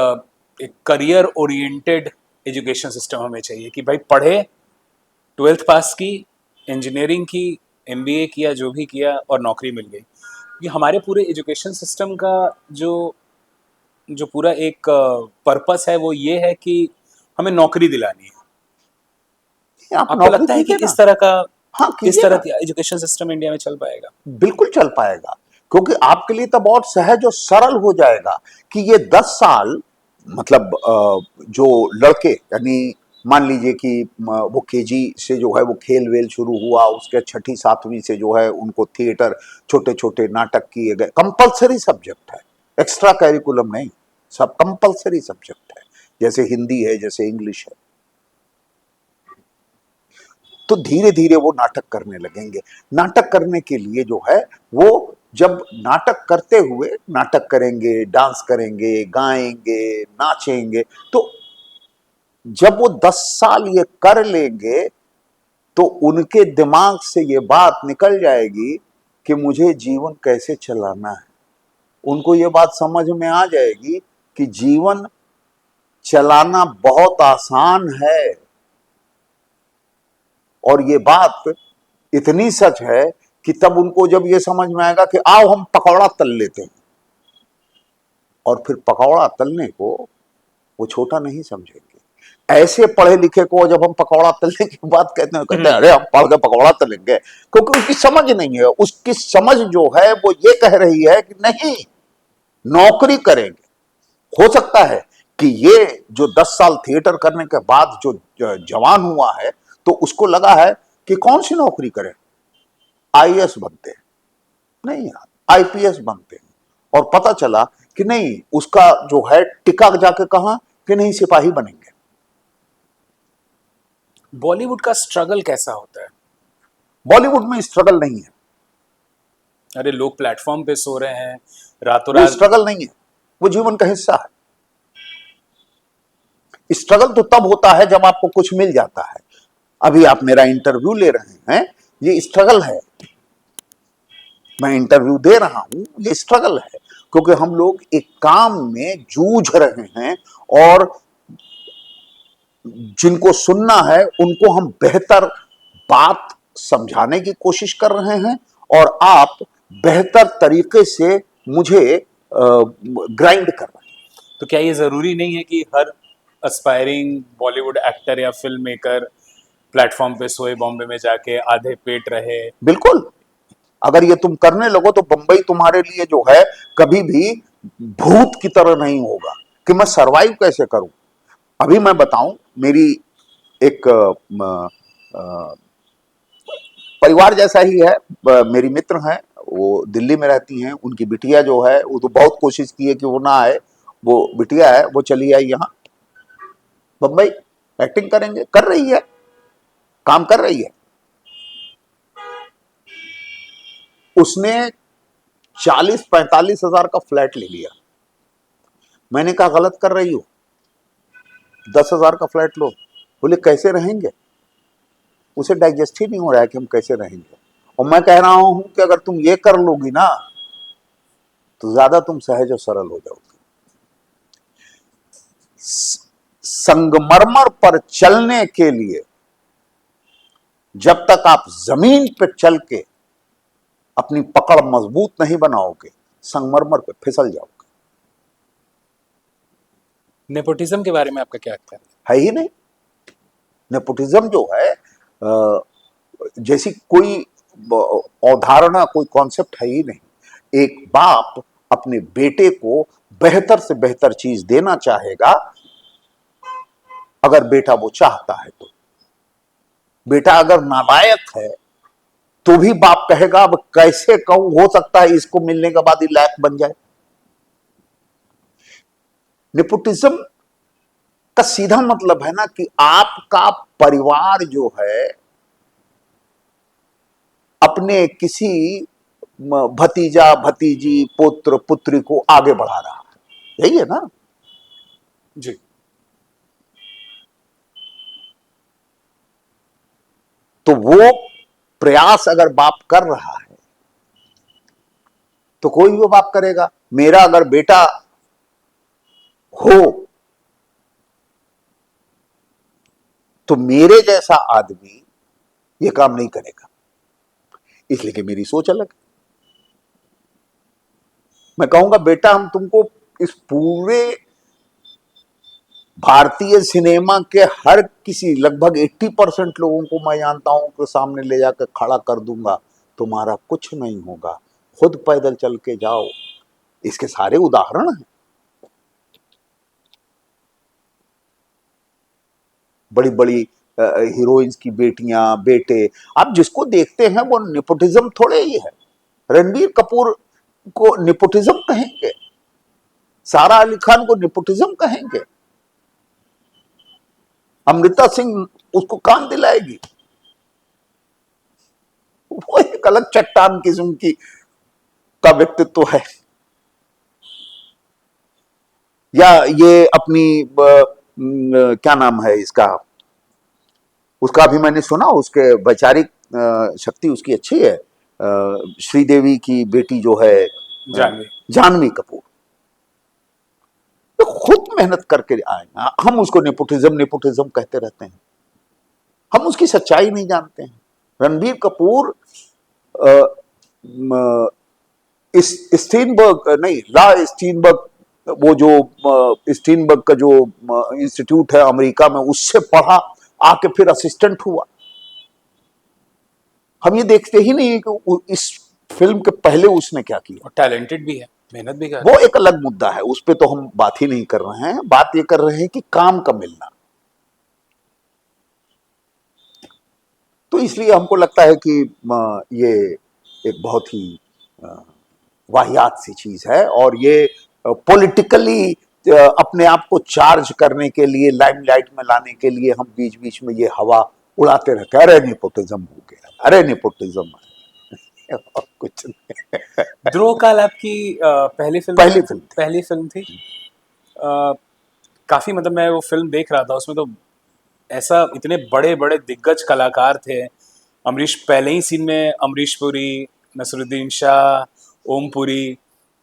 एक करियर ओरिएंटेड एजुकेशन सिस्टम हमें चाहिए कि भाई पढ़े, 12th पास की, इंजीनियरिंग की, एमबीए किया, जो भी किया और नौकरी मिल गई। ये हमारे पूरे एजुकेशन सिस्टम का जो जो पूरा एक पर्पस है वो ये है कि हमें नौकरी दिलानी है। आप आपको नौकरी लगता है कि कीजिए ना। हाँ, इस कीजिए तरह ना। का एजुकेशन सिस्टम इंडिया में चल पाएगा? बिल्कुल चल पाएगा, क्योंकि आपके लिए तो बहुत सहज और सरल हो जाएगा कि ये 10 साल, मतलब जो लड़के, यानी मान लीजिए कि वो केजी से जो है वो खेल वेल शुरू हुआ, उसके छठी सातवीं से जो है उनको थिएटर, छोटे छोटे नाटक किए गए। कंपलसरी सब्जेक्ट है, एक्स्ट्रा करिकुलम नहीं, सब कंपलसरी सब्जेक्ट है। जैसे हिंदी है, जैसे इंग्लिश है। तो धीरे धीरे वो नाटक करने लगेंगे। नाटक करने के लिए जो है वो, जब नाटक करते हुए, नाटक करेंगे, डांस करेंगे, गाएंगे, नाचेंगे, तो जब वो 10 साल ये कर लेंगे तो उनके दिमाग से ये बात निकल जाएगी कि मुझे जीवन कैसे चलाना है। उनको ये बात समझ में आ जाएगी कि जीवन चलाना बहुत आसान है। और ये बात इतनी सच है कि तब उनको जब ये समझ में आएगा कि आओ हम पकौड़ा तल लेते हैं, और फिर पकौड़ा तलने को वो छोटा नहीं समझेंगे। ऐसे पढ़े लिखे को जब हम पकौड़ा तलने की बात कहते हैं अरे हम पढ़ के पकौड़ा तलेंगे, क्योंकि उसकी समझ नहीं है। उसकी समझ जो है वो ये कह रही है कि नहीं, नौकरी करेंगे। हो सकता है कि ये जो 10 साल थिएटर करने के बाद जो जवान हुआ है, तो उसको लगा है कि कौन सी नौकरी करें, आईएएस बनते हैं। नहीं यार, आईपीएस बनते हैं, और पता चला कि नहीं, उसका जो है टिका जाके कहा कि नहीं, सिपाही बनेंगे। बॉलीवुड का स्ट्रगल कैसा होता है? बॉलीवुड में स्ट्रगल नहीं है, अरे लोग प्लेटफॉर्म पे सो रहे हैं रातों वो रात। स्ट्रगल नहीं है, वो जीवन का हिस्सा है। स्ट्रगल तो तब होता है जब आपको कुछ मिल जाता है। अभी आप मेरा इंटरव्यू ले रहे हैं, ये स्ट्रगल है। मैं इंटरव्यू दे रहा हूं, ये स्ट्रगल है, क्योंकि हम लोग एक काम में जूझ रहे हैं, और जिनको सुनना है उनको हम बेहतर बात समझाने की कोशिश कर रहे हैं, और आप बेहतर तरीके से मुझे ग्राइंड कर रहे हैं। तो क्या ये ज़रूरी नहीं है कि हर एस्पायरिंग बॉलीवुड एक्टर या फिल्म मेकर प्लेटफॉर्म पे सोए, बॉम्बे में जाके आधे पेट रहे? बिल्कुल, अगर ये तुम करने लगो तो बंबई तुम्हारे लिए जो है कभी भी भूत की तरह नहीं होगा कि मैं सरवाइव कैसे करूं। अभी मैं बताऊं, मेरी एक परिवार जैसा ही है, मेरी मित्र हैं, वो दिल्ली में रहती हैं, उनकी बिटिया जो है वो तो बहुत कोशिश की है कि वो ना आए, वो बिटिया है वो चली आई यहाँ बम्बई, एक्टिंग करेंगे, कर रही है, काम कर रही है। उसने 40-45 हजार का फ्लैट ले लिया। मैंने कहा गलत कर रही हो, 10 हजार का फ्लैट लो। बोले कैसे रहेंगे, उसे डाइजेस्ट ही नहीं हो रहा है कि हम कैसे रहेंगे। और मैं कह रहा हूं कि अगर तुम ये कर लोगी ना तो ज्यादा तुम सहज और सरल हो जाओगी। संगमरमर पर चलने के लिए जब तक आप जमीन पर चल के अपनी पकड़ मजबूत नहीं बनाओगे, संगमरमर पे फिसल जाओगे। नेपोटिज्म के बारे में आपका क्या ख्याल है? है ही नहीं। नेपोटिज्म जो है जैसी कोई अवधारणा, कोई कॉन्सेप्ट है ही नहीं। एक बाप अपने बेटे को बेहतर से बेहतर चीज देना चाहेगा, अगर बेटा वो चाहता है तो। बेटा अगर नालायक है तो भी बाप कहेगा अब कैसे कहूं, हो सकता है इसको मिलने के बाद ही लायक बन जाए। नेपोटिज्म का सीधा मतलब है ना कि आपका परिवार जो है अपने किसी भतीजा भतीजी पुत्र पुत्री को आगे बढ़ा रहा है, यही है ना। जी। तो वो प्रयास अगर बाप कर रहा है तो कोई भी बाप करेगा। मेरा अगर बेटा हो तो मेरे जैसा आदमी ये काम नहीं करेगा, इसलिए कि मेरी सोच अलग है। मैं कहूंगा बेटा हम तुमको इस पूरे भारतीय सिनेमा के हर किसी लगभग 80% लोगों को मैं जानता हूं कि सामने ले जाकर खड़ा कर दूंगा, तुम्हारा कुछ नहीं होगा, खुद पैदल चल के जाओ। इसके सारे उदाहरण हैं। बड़ी बड़ी हीरोइंस की बेटियां बेटे आप जिसको देखते हैं वो नेपोटिज्म थोड़े ही है। रणबीर कपूर को नेपोटिज्म कहेंगे, सारा अली खान को नेपोटिज्म कहेंगे, अमृता सिंह उसको काम दिलाएगी। वो एक अलग चट्टान किस्म की का व्यक्तित्व है। या ये अपनी क्या नाम है इसका, उसका भी मैंने सुना, उसके वैचारिक शक्ति उसकी अच्छी है। श्रीदेवी की बेटी जो है जानवी। जानवी कपूर, तो खुद मेहनत करके आए हैं। हम उसको नेपोटिज्म नेपोटिज्म कहते रहते हैं, हम उसकी सच्चाई नहीं जानते हैं। रणबीर कपूर इस स्टीनबर्ग नहीं, ला स्टीनबर्ग, वो जो स्टीनबर्ग का जो इंस्टीट्यूट है अमेरिका में, उससे पढ़ा, आके फिर असिस्टेंट हुआ। हम ये देखते ही नहीं कि इस फिल्म के पहले उसने क्या किया। और टैलेंटेड भी है, मेहनत भी कर वो रहा एक अलग मुद्दा है, उस पर तो हम बात ही नहीं कर रहे हैं। बात ये कर रहे हैं कि काम का मिलना। तो इसलिए हमको लगता है कि ये एक बहुत ही वाहियात सी चीज है। और ये पॉलिटिकली अपने आप को चार्ज करने के लिए, लाइमलाइट में लाने के लिए हम बीच बीच में ये हवा उड़ाते रहते हैं, अरे नेपोटिज्म हो गया, अरे नेपोटिज्म है। और कुछ नहीं। ध्रुव काल आपकी पहली फिल्म पहली फिल्म थी। पहली फिल्म थी। काफी मतलब मैं वो फिल्म देख रहा था, उसमें तो ऐसा इतने बड़े बड़े दिग्गज कलाकार थे। अमरीश पहले ही सीन में, अमरीश पुरी, नसरुद्दीन शाह, ओम पुरी,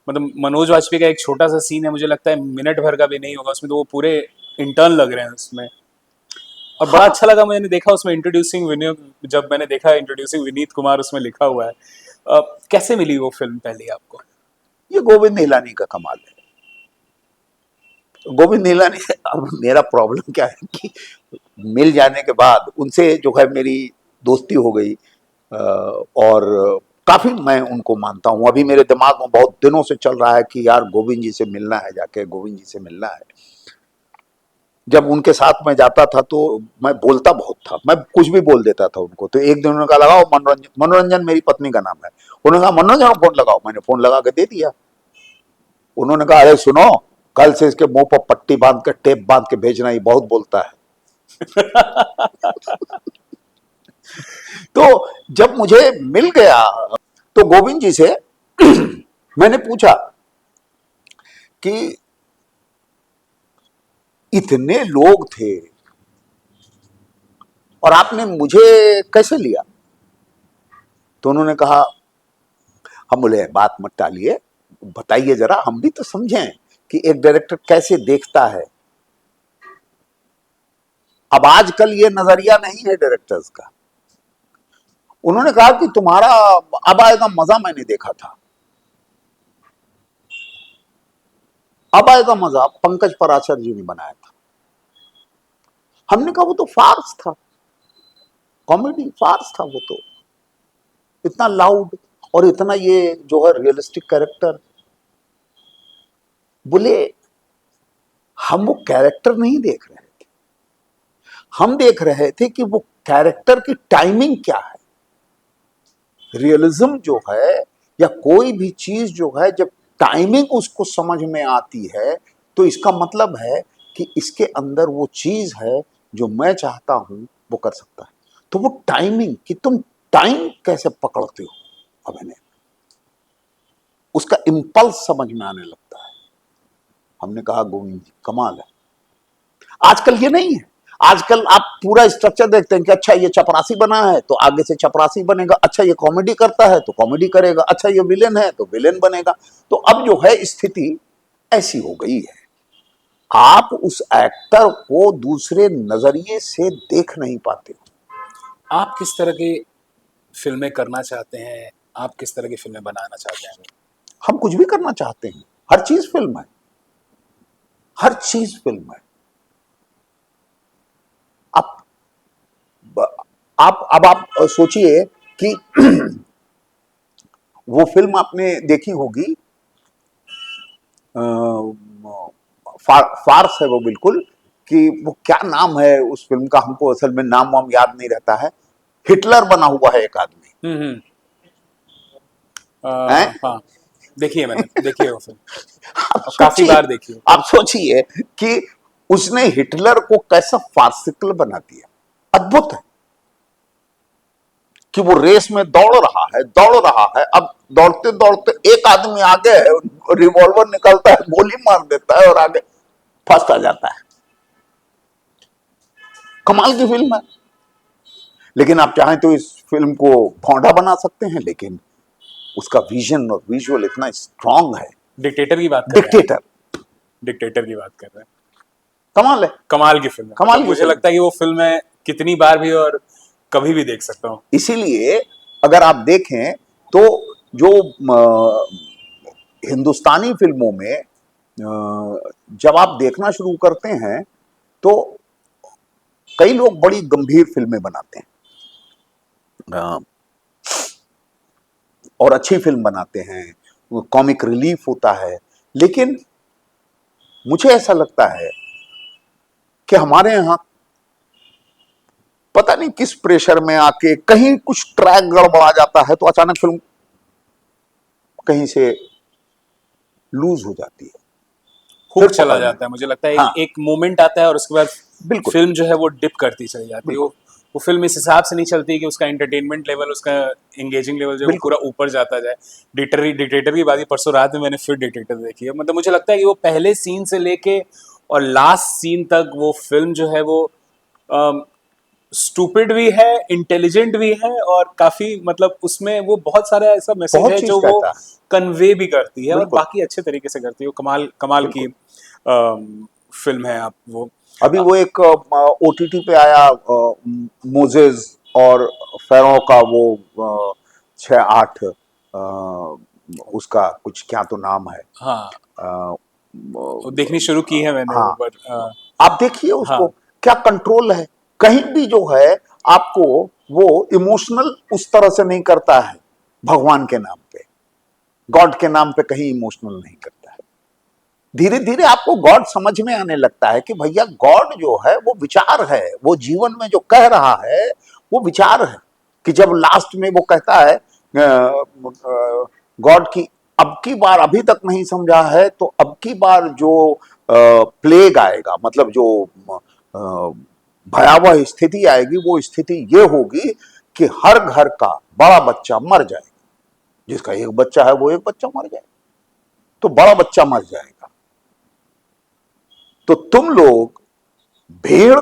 मतलब मनोज वाजपेयी का एक छोटा सा सीन है, मुझे लगता है मिनट भर का भी नहीं होगा उसमें, तो वो पूरे इंटर्न लग रहे हैं उसमें। और बड़ा अच्छा लगा मैंने देखा उसमें इंट्रोड्यूसिंग विनीत, जब मैंने देखा इंट्रोड्यूसिंग विनीत कुमार उसमें लिखा हुआ है। कैसे मिली वो फिल्म पहले आपको? ये गोविंद निहलानी का कमाल है। गोविंद निहलानी, अब मेरा प्रॉब्लम क्या है कि मिल जाने के बाद उनसे जो है मेरी दोस्ती हो गई, और काफी मैं उनको मानता हूं। अभी मेरे दिमाग में बहुत दिनों से चल रहा है कि यार गोविंद जी से मिलना है, जाके गोविंद जी से मिलना है। जब उनके साथ मैं जाता था तो मैं बोलता बहुत था, मैं कुछ भी बोल देता था उनको। तो एक दिन उन्होंने कहा लगाओ मनोरंजन, मनोरंजन मेरी पत्नी का नाम है, उन्होंने कहा मनोरंजन फोन लगाओ, मैंने फोन लगा के दे दिया। उन्होंने कहा अरे सुनो, कल से इसके मुंह पर पट्टी बांध के, टेप बांध के भेजना, ही बहुत बोलता है। तो जब मुझे मिल गया तो गोविंद जी से मैंने पूछा कि इतने लोग थे और आपने मुझे कैसे लिया? तो उन्होंने कहा, हम बोले बात मत टालिए, बताइए जरा, हम भी तो समझें कि एक डायरेक्टर कैसे देखता है। अब आजकल ये नजरिया नहीं है डायरेक्टर्स का। उन्होंने कहा कि तुम्हारा अब आएगा मजा मैंने देखा था। अब आएगा मजा पंकज पराशर जी ने बनाया था। हमने कहा वो तो फार्स था, कॉमेडी फार्स था वो तो, इतना लाउड और इतना ये जो है रियलिस्टिक कैरेक्टर। बोले हम वो कैरेक्टर नहीं देख रहे थे, हम देख रहे थे कि वो कैरेक्टर की टाइमिंग क्या है। रियलिज्म जो है या कोई भी चीज जो है, जब टाइमिंग उसको समझ में आती है तो इसका मतलब है कि इसके अंदर वो चीज है जो मैं चाहता हूं वो कर सकता है। तो वो टाइमिंग कि तुम टाइम कैसे पकड़ते हो अभिनय, उसका इम्पल्स समझ में आने लगता है। हमने कहा गोविंद जी कमाल है। आजकल ये नहीं है। आजकल आप पूरा स्ट्रक्चर देखते हैं कि अच्छा ये चपरासी बना है तो आगे से चपरासी बनेगा, अच्छा ये कॉमेडी करता है तो कॉमेडी करेगा, अच्छा ये विलेन है तो विलेन बनेगा। तो अब जो है स्थिति ऐसी हो गई है, आप उस एक्टर को दूसरे नजरिए से देख नहीं पाते हो। आप किस तरह की फिल्में करना चाहते हैं? आप किस तरह की फिल्में बनाना चाहते हैं? हम कुछ भी करना चाहते हैं, हर चीज फिल्म है, हर चीज फिल्म है। आप अब आप सोचिए कि वो फिल्म आपने देखी होगी, फार्स है वो बिल्कुल, कि वो क्या नाम है उस फिल्म का, हमको असल में नाम वाम याद नहीं रहता है। हिटलर बना हुआ है एक आदमी हम्म। है। हाँ, देखिए मैंने देखी है वो फिल्म, आप और काफी सोचिए, बार देखी है। आप सोचिए कि उसने हिटलर को कैसा फार्सिकल बना दिया। अद्भुत है कि वो रेस में दौड़ रहा है, दौड़ रहा है, अब दौड़ते दौड़ते एक आदमी आगे है, रिवॉल्वर निकालता है, गोली मार देता है और आगे फंस आ जाता है। कमाल की फिल्म है। लेकिन आप चाहें तो इस फिल्म को भौंडा बना सकते हैं, लेकिन उसका विजन और विजुअल इतना स्ट्रांग है। डिक्टेटर की बात कर रहे हैं? डिक्टेटर, डिक्टेटर की बात कर रहे हैं। कमाल है, कमाल की फिल्म है, कमाल मतलब की मुझे फिल्म। लगता है कि वो फिल्म मैं कितनी बार भी और कभी भी देख सकता हूँ। इसीलिए अगर आप देखें तो जो हिंदुस्तानी फिल्मों में जब आप देखना शुरू करते हैं तो कई लोग बड़ी गंभीर फिल्में बनाते हैं, और अच्छी फिल्म बनाते हैं, कॉमिक रिलीफ होता है। लेकिन मुझे ऐसा लगता है कि हमारे यहां पता नहीं किस प्रेशर में आके कहीं कुछ ट्रैक गड़बड़ा जाता है तो अचानक फिल्म कहीं से लूज हो जाती है, हुक फिर चला पकड़ में। जाता है, मुझे लगता है हाँ, एक मोमेंट आता है और उसके बाद बिल्कुल, फिल्म जो है वो डिप करती चली जाती है। बिल्कुल, वो फिल्म इस हिसाब से नहीं चलती कि उसका एंटरटेनमेंट लेवल, उसका एंगेजिंग लेवल जो है वो बिल्कुल। पूरा ऊपर जाता जाए। डिक्टेटर की बात परसों रात में मैंने फिर डिक्टेटर देखी है। मतलब मुझे लगता है कि वो पहले सीन से लेके और लास्ट सीन तक वो फिल्म जो है वो स्टूपिड भी है, इंटेलिजेंट भी है, और काफी मतलब उसमें वो बहुत सारा ऐसा मैसेज बहुत है चीज जो वो कहता है। कन्वे भी करती है और बिल्कुल, बाकी अच्छे तरीके से करती है। वो कमाल कमाल की बिल्कुल। फिल्म है। आप वो अभी वो एक ओटीटी पे आया, मोजेस और फेरो का वो 6-8, उसका कुछ क्या तो नाम है। हाँ, अ, वो देखनी शुरू की है मैंने वो, हाँ, पर आप देखिए उसको, हाँ क्या कंट्रोल है। कहीं भी जो है आपको वो इमोशनल उस तरह से नहीं करता है, भगवान के नाम पे, गॉड के नाम पे कहीं इमोशनल नहीं करता है। धीरे धीरे आपको गॉड समझ में आने लगता है कि भैया गॉड जो है वो विचार है, वो जीवन में जो कह रहा है वो विचार है। कि जब लास्ट में वो कहता है गॉड की अब की बार अभी तक नहीं समझा है, तो अब की बार जो प्लेग आएगा, मतलब जो अ, भयावह स्थिति आएगी, वो स्थिति ये होगी कि हर घर का बड़ा बच्चा मर जाएगा। जिसका एक बच्चा है वो एक बच्चा मर जाएगा, तो बड़ा बच्चा मर जाएगा। तो तुम लोग भेड़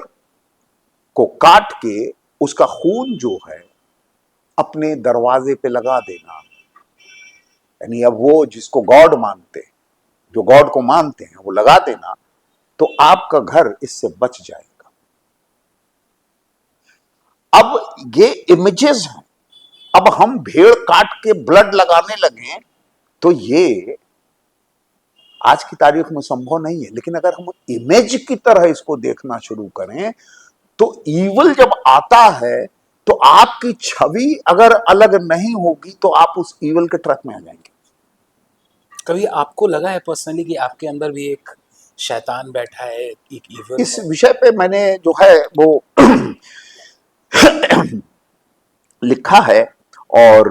को काट के उसका खून जो है अपने दरवाजे पे लगा देना। यानी अब वो जिसको गॉड मानते हैं, जो गॉड को मानते हैं, वो लगा देना, तो आपका घर इससे बच जाएगा। अब ये इमेजेस हैं। अब हम भेड़ काट के ब्लड लगाने लगे तो ये आज की तारीख में संभव नहीं है। लेकिन अगर हम इमेज की तरह इसको देखना शुरू करें, तो ईवल जब आता है तो आपकी छवि अगर अलग नहीं होगी तो आप उस ईवल के ट्रक में आ जाएंगे। कभी आपको लगा है पर्सनली कि आपके अंदर भी एक शैतान बैठा है, एक इविल इस है? विषय पे मैंने जो है वो लिखा है। और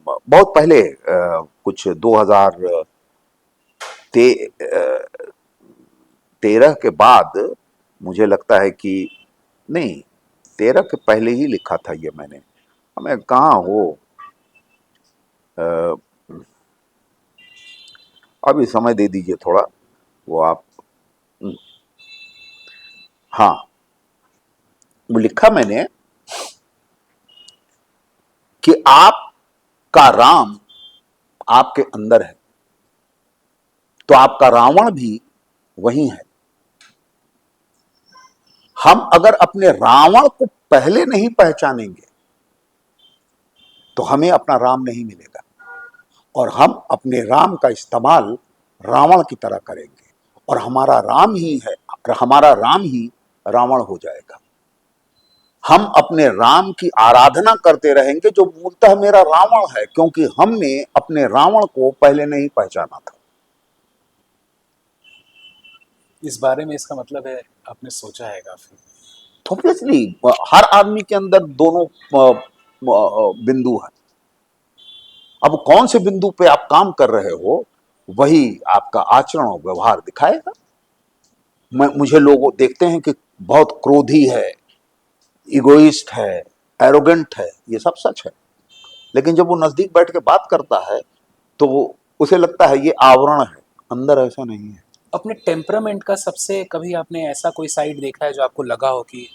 बहुत पहले कुछ 2013 के बाद, मुझे लगता है कि नहीं, 13 के पहले ही लिखा था ये मैंने। हमें कहाँ हो, अ, अभी समय दे दीजिए थोड़ा, वो आप। हाँ, वो लिखा मैंने कि आपका राम आपके अंदर है, तो आपका रावण भी वही है। हम अगर अपने रावण को पहले नहीं पहचानेंगे तो हमें अपना राम नहीं मिलेगा, और हम अपने राम का इस्तेमाल रावण की तरह करेंगे, और हमारा राम ही है, हमारा राम ही रावण हो जाएगा। हम अपने राम की आराधना करते रहेंगे जो मूलतः मेरा रावण है, क्योंकि हमने अपने रावण को पहले नहीं पहचाना था। इस बारे में इसका मतलब है आपने सोचा है काफी? ऑब्वियसली हर आदमी के अंदर दोनों बिंदु है। अब कौन से बिंदु पे आप काम कर रहे हो, वही आपका आचरण और व्यवहार दिखाएगा। मुझे लोग देखते हैं कि बहुत क्रोधी है, इगोइस्ट है, एरोगेंट है, ये सब सच है। लेकिन जब वो नजदीक बैठ के बात करता है तो वो उसे लगता है ये आवरण है, अंदर ऐसा नहीं है। अपने टेम्परामेंट का सबसे कभी आपने ऐसा कोई साइड देखा है जो आपको लगा हो कि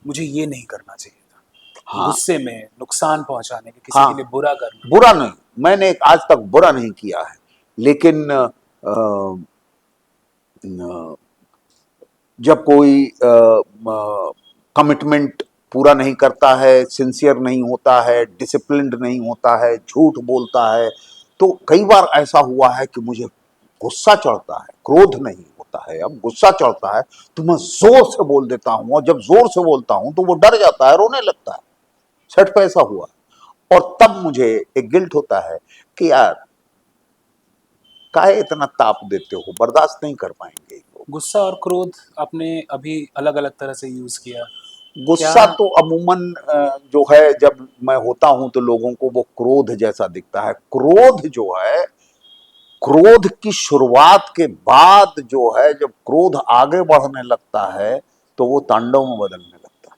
मुझे ये नहीं करना चाहिए था, हाँ, गुस्से में नुकसान पहुंचाने के, किसी हाँ, के लिए बुरा करना? बुरा नहीं, मैंने आज तक बुरा नहीं किया है। लेकिन जब कोई कमिटमेंट पूरा नहीं करता है, सिंसियर नहीं होता है, डिसिप्लिन्ड नहीं होता है, झूठ बोलता है, तो कई बार ऐसा हुआ है कि मुझे गुस्सा चढ़ता है, क्रोध नहीं होता है, अब गुस्सा चढ़ता है तो मैं जोर से बोल देता हूं, और जब जोर से बोलता हूं तो वो डर जाता है, रोने लगता है। सच पे ऐसा हुआ। और तब मुझे एक गिल्ट होता है कि यार काहे इतना ताप देते हो, बर्दाश्त नहीं कर पाएंगे ये लोग। गुस्सा और क्रोध आपने अभी अलग अलग तरह से यूज किया क्या? गुस्सा तो अमूमन जो है जब मैं होता हूं तो लोगों को वो क्रोध जैसा दिखता है। क्रोध जो है क्रोध की शुरुआत के बाद जो है, जब क्रोध आगे बढ़ने लगता है तो वो तांडव में बदलने लगता है।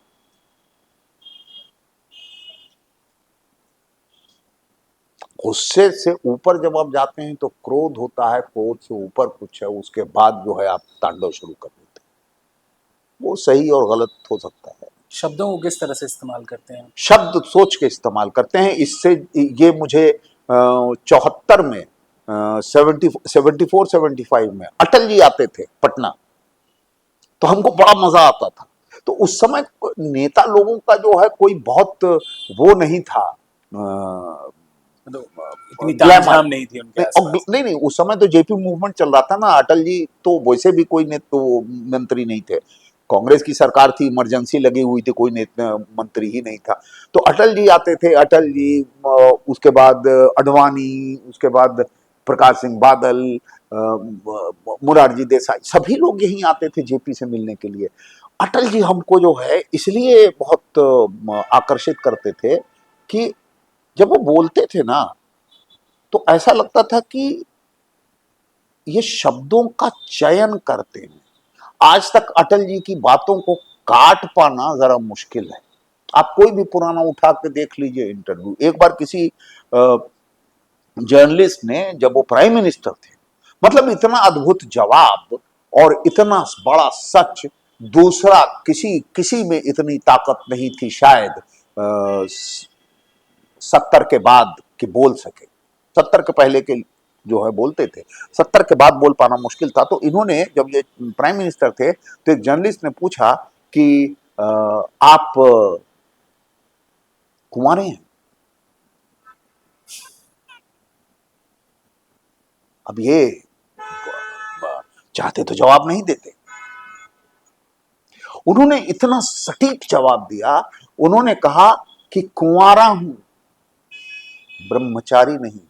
गुस्से से ऊपर जब आप जाते हैं तो क्रोध होता है, क्रोध से ऊपर कुछ है, उसके बाद जो है आप तांडव शुरू कर देते हैं। वो सही और गलत हो सकता है। शब्दों को किस तरह से इस्तेमाल करते हैं? शब्द सोच के इस्तेमाल करते हैं। इससे ये मुझे 74 में 74-75 में अटल जी आते थे पटना, तो हमको बड़ा मजा आता था। तो उस समय नेता लोगों का जो है कोई बहुत वो नहीं था, मतलब इतनी ग्लैमर। तामझाम नहीं थी उनके नहीं, आसपास। नहीं नहीं, उस समय तो जेपी मूवमेंट चल रहा था ना। अटल जी तो वैसे भी कोई तो मंत्री नहीं थे। कांग्रेस की सरकार थी, इमरजेंसी लगी हुई थी, कोई नेता मंत्री ही नहीं था। तो अटल जी आते थे, अटल जी, उसके बाद अडवाणी, उसके बाद प्रकाश सिंह बादल, मुरारजी देसाई, सभी लोग यहीं आते थे जेपी से मिलने के लिए। अटल जी हमको जो है इसलिए बहुत आकर्षित करते थे कि जब वो बोलते थे ना तो ऐसा लगता था कि ये शब्दों का चयन करते हैं। आज तक अटल जी की बातों को काट पाना जरा मुश्किल है। आप कोई भी पुराना उठा के देख लीजिए इंटरव्यू। एक बार किसी जर्नलिस्ट ने, जब वो प्राइम मिनिस्टर थे, मतलब इतना अद्भुत जवाब और इतना बड़ा सच, दूसरा किसी किसी में इतनी ताकत नहीं थी शायद 70 के बाद कि बोल सके। 70 के पहले के जो है बोलते थे, 70 के बाद बोल पाना मुश्किल था। तो इन्होंने, जब ये प्राइम मिनिस्टर थे, तो एक जर्नलिस्ट ने पूछा कि आप कुंवारे हैं? अब ये चाहते तो जवाब नहीं देते, उन्होंने इतना सटीक जवाब दिया। उन्होंने कहा कि कुंवारा हूं, ब्रह्मचारी नहीं।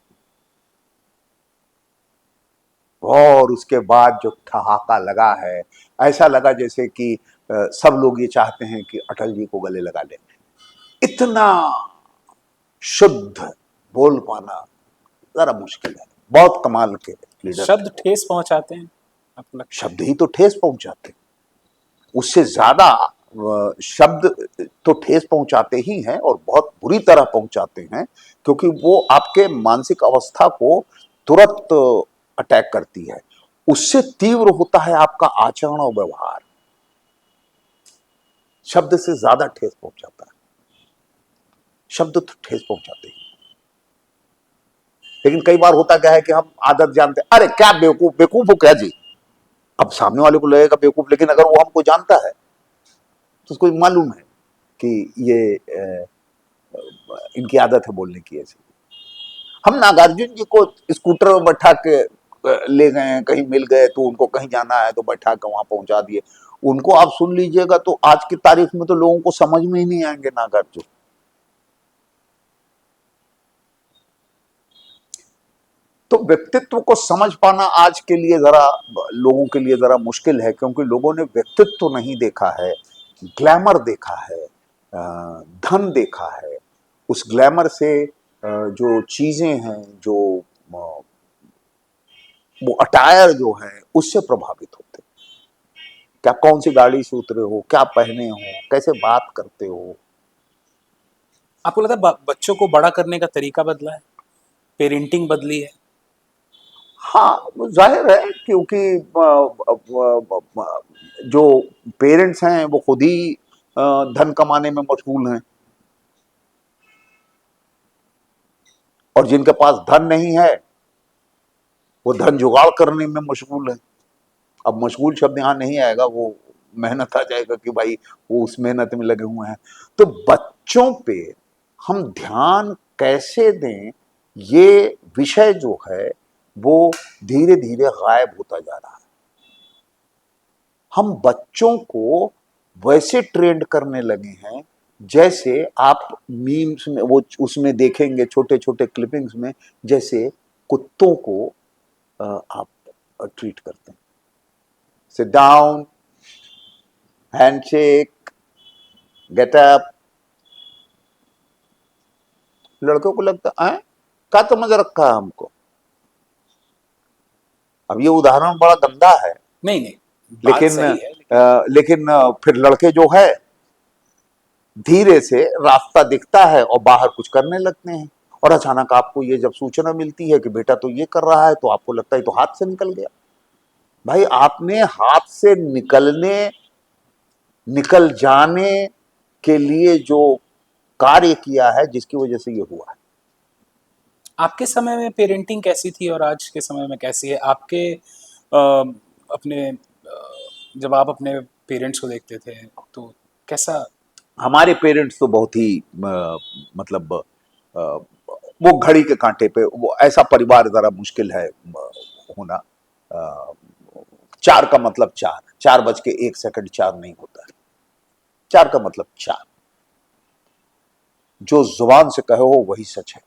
और उसके बाद जो ठहाका लगा है, ऐसा लगा जैसे कि सब लोग ये चाहते हैं कि अटल जी को गले लगा लें। इतना शुद्ध बोल पाना जरा मुश्किल है। बहुत कमाल के लीडर थे शब्द वो। ठेस पहुंचाते हैं, आपको लगता है? शब्द ही तो ठेस पहुंचाते, उससे ज्यादा शब्द तो ठेस पहुंचाते ही हैं, और बहुत बुरी तरह पहुंचाते हैं, क्योंकि वो आपके मानसिक अवस्था को तुरंत अटैक करती है। उससे तीव्र होता है आपका आचरण और व्यवहार। शब्द से ज्यादा ठेस पहुंचाता है। शब्द तो ठेस पहुंचाते ही, लेकिन कई बार होता क्या है कि हम आदत जानते हैं, अरे क्या बेवकूफ, बेवकूफ हो क्या जी। अब सामने वाले को लगेगा बेवकूफ, लेकिन अगर वो हमको जानता है तो उसको मालूम है कि ये इनकी आदत है बोलने की ऐसी। हम नागार्जुन जी को स्कूटर में बैठा के ले गए हैं, कहीं मिल गए तो उनको कहीं जाना है तो बैठा के वहां पहुंचा दिए। उनको आप सुन लीजिएगा तो आज की तारीख में तो लोगों को समझ में ही नहीं आएंगे नागार्जुन। तो व्यक्तित्व को समझ पाना आज के लिए जरा, लोगों के लिए जरा मुश्किल है, क्योंकि लोगों ने व्यक्तित्व नहीं देखा है, ग्लैमर देखा है, धन देखा है। उस ग्लैमर से जो चीजें हैं, जो वो अटायर जो है, उससे प्रभावित होते। क्या कौन सी गाड़ी से उतरे हो, क्या पहने हो, कैसे बात करते हो। आपको लगता है बच्चों को बड़ा करने का तरीका बदला है, पेरेंटिंग बदली है? हाँ, वो जाहिर है, क्योंकि जो पेरेंट्स हैं वो खुद ही धन कमाने में मशगूल हैं, और जिनके पास धन नहीं है वो धन जुगाड़ करने में मशगूल है। अब मशगूल शब्द यहाँ नहीं आएगा, वो मेहनत आ जाएगा कि भाई वो उस मेहनत में लगे हुए हैं। तो बच्चों पे हम ध्यान कैसे दें, ये विषय जो है वो धीरे धीरे गायब होता जा रहा है। हम बच्चों को वैसे ट्रेंड करने लगे हैं जैसे आप मीम्स में, वो उसमें देखेंगे छोटे छोटे क्लिपिंग्स में, जैसे कुत्तों को आप ट्रीट करते हैं। Sit down, handshake, get up. लड़कों को लगता है का समझ रखा है हमको, अब ये उदाहरण बड़ा गंदा है, नहीं नहीं, बात लेकिन सही है, लेकिन लेकिन फिर लड़के जो है धीरे से रास्ता दिखता है और बाहर कुछ करने लगते हैं, और अचानक आपको ये जब सूचना मिलती है कि बेटा तो ये कर रहा है, तो आपको लगता है तो हाथ से निकल गया। भाई आपने हाथ से निकल जाने के लिए जो कार्य किया है, जिसकी वजह से ये हुआ है। आपके समय में पेरेंटिंग कैसी थी और आज के समय में कैसी है? आपके अपने जब आप अपने पेरेंट्स को देखते थे तो कैसा? हमारे पेरेंट्स तो बहुत ही मतलब वो घड़ी के कांटे पे, वो ऐसा परिवार जरा मुश्किल है होना। अ, चार का मतलब चार, 4:01 चार नहीं होता है। चार का मतलब चार, जो जुबान से कहो वही सच है,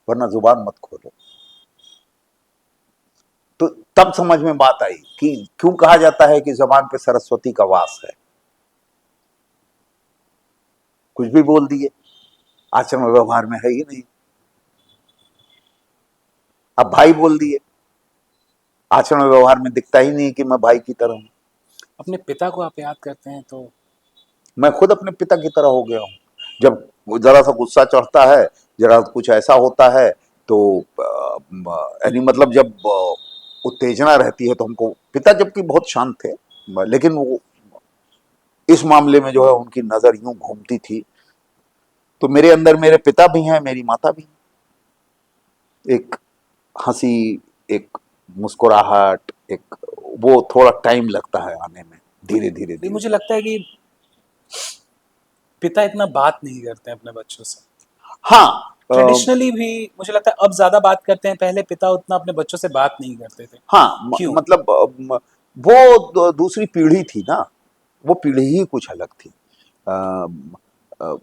वरना जुबान मत खोलो। तो तब समझ में बात आई कि क्यों कहा जाता है कि जबान पे सरस्वती का वास है। कुछ भी बोल दिए, आचरण व्यवहार में है ही नहीं। अब भाई बोल दिए, आचरण व्यवहार में दिखता ही नहीं कि मैं भाई की तरह हूं। अपने पिता को आप याद करते हैं तो? मैं खुद अपने पिता की तरह हो गया हूं। जब जरा सा गुस्सा चढ़ता है, जरा कुछ ऐसा होता है, तो यानी मतलब जब उत्तेजना रहती है, तो हमको पिता जबकि बहुत शांत थे, लेकिन वो इस मामले में जो है उनकी नजर यूं घूमती थी। तो मेरे अंदर मेरे पिता भी हैं, मेरी माता भी हैं। एक हंसी, एक मुस्कुराहट, एक वो थोड़ा टाइम लगता है आने में, धीरे धीरे नहीं, धीरे मुझे धीरे। लगता है कि पिता इतना बात नहीं करते हैं अपने बच्चों से। हाँ, ट्रेडिशनली भी मुझे लगता है अब ज्यादा बात करते हैं, पहले पिता उतना अपने बच्चों से बात नहीं करते थे। हाँ, क्यों? मतलब वो दूसरी पीढ़ी थी ना, वो पीढ़ी ही कुछ अलग थी। अ, अ,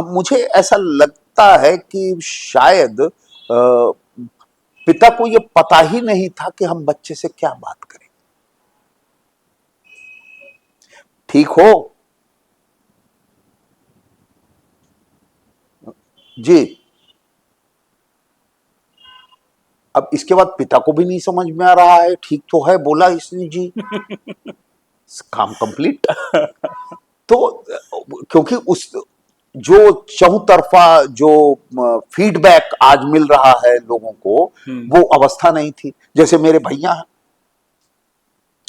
मुझे ऐसा लगता है कि शायद पिता को ये पता ही नहीं था कि हम बच्चे से क्या बात करें। ठीक हो जी। अब इसके बाद पिता को भी नहीं समझ में आ रहा है, ठीक तो है बोला इसने जी, काम कंप्लीट। तो क्योंकि उस जो चौतरफा जो फीडबैक आज मिल रहा है लोगों को, वो अवस्था नहीं थी। जैसे मेरे भैया हैं,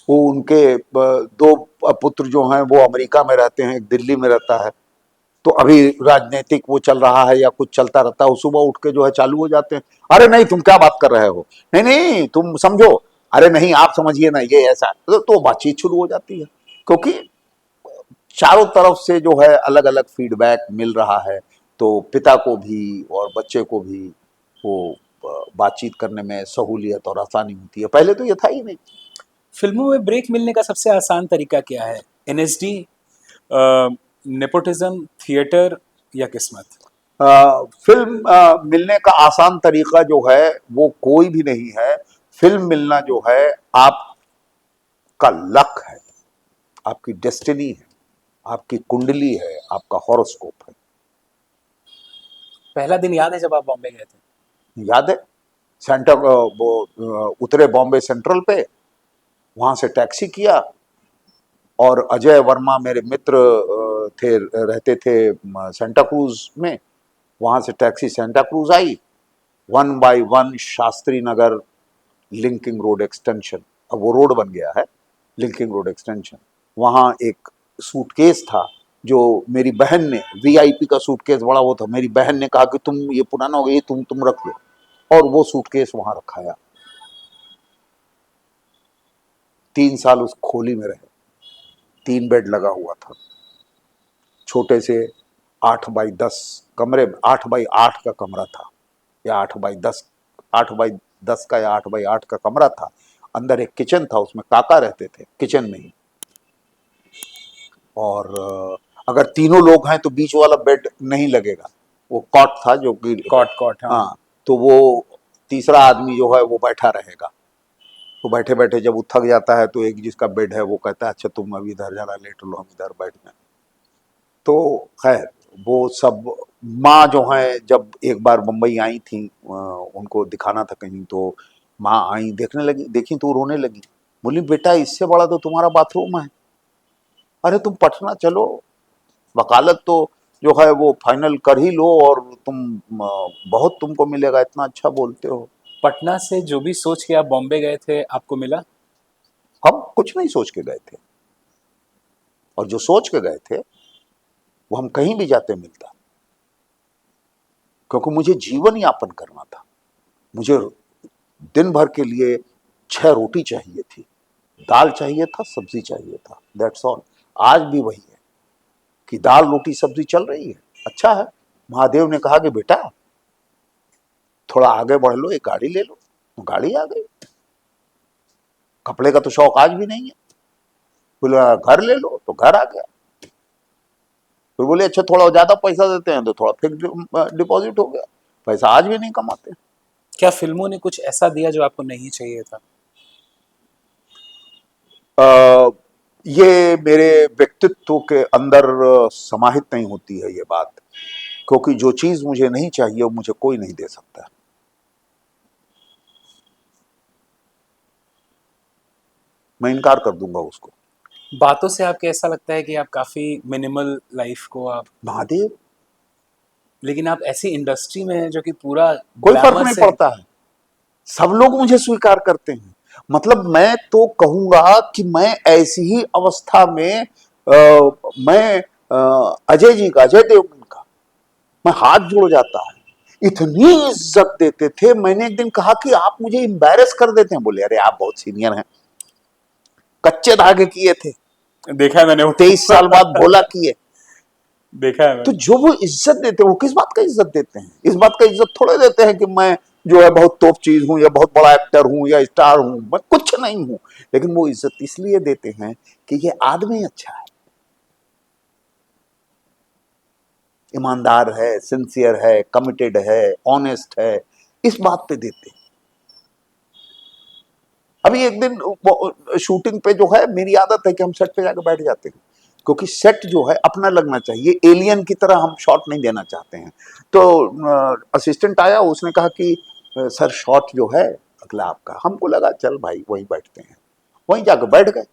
वो उनके दो पुत्र जो हैं वो अमेरिका में रहते हैं, एक दिल्ली में रहता है। तो अभी राजनीतिक वो चल रहा है या कुछ चलता रहता है, वो सुबह उठ के जो है चालू हो जाते हैं, अरे नहीं तुम क्या बात कर रहे हो, नहीं नहीं तुम समझो, अरे नहीं आप समझिए ना, ये ऐसा। तो बातचीत शुरू हो जाती है, क्योंकि चारों तरफ से जो है अलग अलग फीडबैक मिल रहा है। तो पिता को भी और बच्चे को भी वो बातचीत करने में सहूलियत और आसानी होती है। पहले तो ये था ही नहीं। फिल्मों में ब्रेक मिलने का सबसे आसान तरीका क्या है? एनएसडी, नेपोटिज्म, थिएटर या किस्मत? फिल्म मिलने का आसान तरीका जो है वो कोई भी नहीं है। फिल्म मिलना जो है आपका लक है, आपकी डेस्टिनी है, आपकी कुंडली है, आपका हॉरोस्कोप है। पहला दिन याद है जब आप बॉम्बे गए थे? याद है, सेंटर वो उतरे बॉम्बे सेंट्रल पे, वहां से टैक्सी किया, और अजय वर्मा मेरे मित्र थे, रहते थे सेंटा क्रूज में। वहां से टैक्सी सेंटा क्रूज आई, 1 bye 1 Shastri Nagar linking road extension, अब वो रोड बन गया है, लिंकिंग रोड एक्सटेंशन। वहाँ एक सूटकेस था जो मेरी बहन ने, वीआईपी का सूटकेस बड़ा वो था, मेरी बहन ने कहा कि तुम ये पुराना हो गया, ये तुम रख लो, और वो सूटकेस वहां रखाया। 3 साल उस खोली में रहे, 3 बेड लगा हुआ था, छोटे से 8 बाई 10 कमरे में, 8 बाई 8 का कमरा था, या 8 बाई 10, 8 बाई 10 का या 8 बाई 8 का कमरा था। अंदर एक किचन था, उसमें काका रहते थे किचन में ही। और अगर तीनों लोग हैं तो बीच वाला बेड नहीं लगेगा, वो कॉट था जो कि, कॉट कॉट, हाँ। हाँ, तो वो तीसरा आदमी जो है वो बैठा रहेगा। तो बैठे बैठे जब वो थक जाता है, तो एक जिसका बेड है वो कहता है अच्छा तुम अभी इधर जरा लेट लो, हम इधर बैठ गए। तो खैर वो सब माँ जो है जब एक बार मुंबई आई थी, उनको दिखाना था कहीं, तो माँ आई, देखने लगी, देखी तो रोने लगी। बोली बेटा इससे बड़ा तो तुम्हारा बाथरूम है, अरे तुम पटना चलो, वकालत तो जो है वो फाइनल कर ही लो और तुम बहुत तुमको मिलेगा, इतना अच्छा बोलते हो। पटना से जो भी सोच के आप बॉम्बे गए थे आपको मिला? हम कुछ नहीं सोच के गए थे, और जो सोच के गए थे वो हम कहीं भी जाते मिलता, क्योंकि मुझे जीवन यापन करना था। मुझे दिन भर के लिए 6 रोटी चाहिए थी, दाल चाहिए था, सब्जी चाहिए था, दैट्स ऑल। आज भी वही है कि दाल रोटी सब्जी चल रही है, अच्छा है। महादेव ने कहा कि बेटा थोड़ा आगे बढ़ लो, एक गाड़ी ले लो, तो गाड़ी आ गई। कपड़े का तो शौक आज भी नहीं है, बोला घर ले लो, तो घर आ गया। फिर बोले अच्छा थोड़ा ज्यादा पैसा देते हैं, तो थोड़ा फिक्स डिपॉजिट हो गया। पैसा आज भी नहीं कमाते। क्या फिल्मों ने कुछ ऐसा दिया जो आपको नहीं चाहिए था? अ, ये मेरे व्यक्तित्व के अंदर समाहित नहीं होती है ये बात, क्योंकि जो चीज मुझे नहीं चाहिए वो मुझे कोई नहीं दे सकता। मैं इनकार कर दूंगा उसको। बातों से आपको ऐसा लगता है कि आप काफी मिनिमल लाइफ को आप, महादेव, लेकिन आप ऐसी इंडस्ट्री में हैं जो कि पूरा कोई फर्क ग्लैमर नहीं से। पड़ता है, सब लोग मुझे स्वीकार करते हैं। मतलब मैं तो कहूंगा कि मैं ऐसी ही अवस्था में मैं अजय जी का, अजय देवगन का मैं हाथ जुड़ जाता है, इतनी इज्जत देते थे। मैंने एक दिन कहा कि आप मुझे एम्बैरेस कर देते हैं। बोले अरे आप बहुत सीनियर हैं, कच्चे धागे किए थे, देखा है मैंने वो 23 साल बाद भोला किए। देखा है तो मैंने। जो वो इज्जत देते हैं, वो किस बात का इज्जत देते हैं? इस बात का इज्जत थोड़े देते हैं कि मैं जो है बहुत तोप चीज हूं, या बहुत बड़ा एक्टर हूं, या स्टार हूं। मैं कुछ नहीं हूं, लेकिन वो इज्जत इसलिए देते हैं कि ये आदमी अच्छा है, ईमानदार है, सिंसियर है, कमिटेड है, ऑनेस्ट है, इस बात पे देते हैं। अभी एक दिन शूटिंग पे जो है, मेरी आदत है कि हम सेट पे जाकर बैठ जाते हैं, क्योंकि सेट जो है अपना लगना चाहिए, एलियन की तरह हम शॉट नहीं देना चाहते हैं। तो असिस्टेंट आया, उसने कहा कि सर शॉट जो है अगला आपका। हमको लगा चल भाई वहीं बैठते हैं, वहीं जाकर बैठ गए।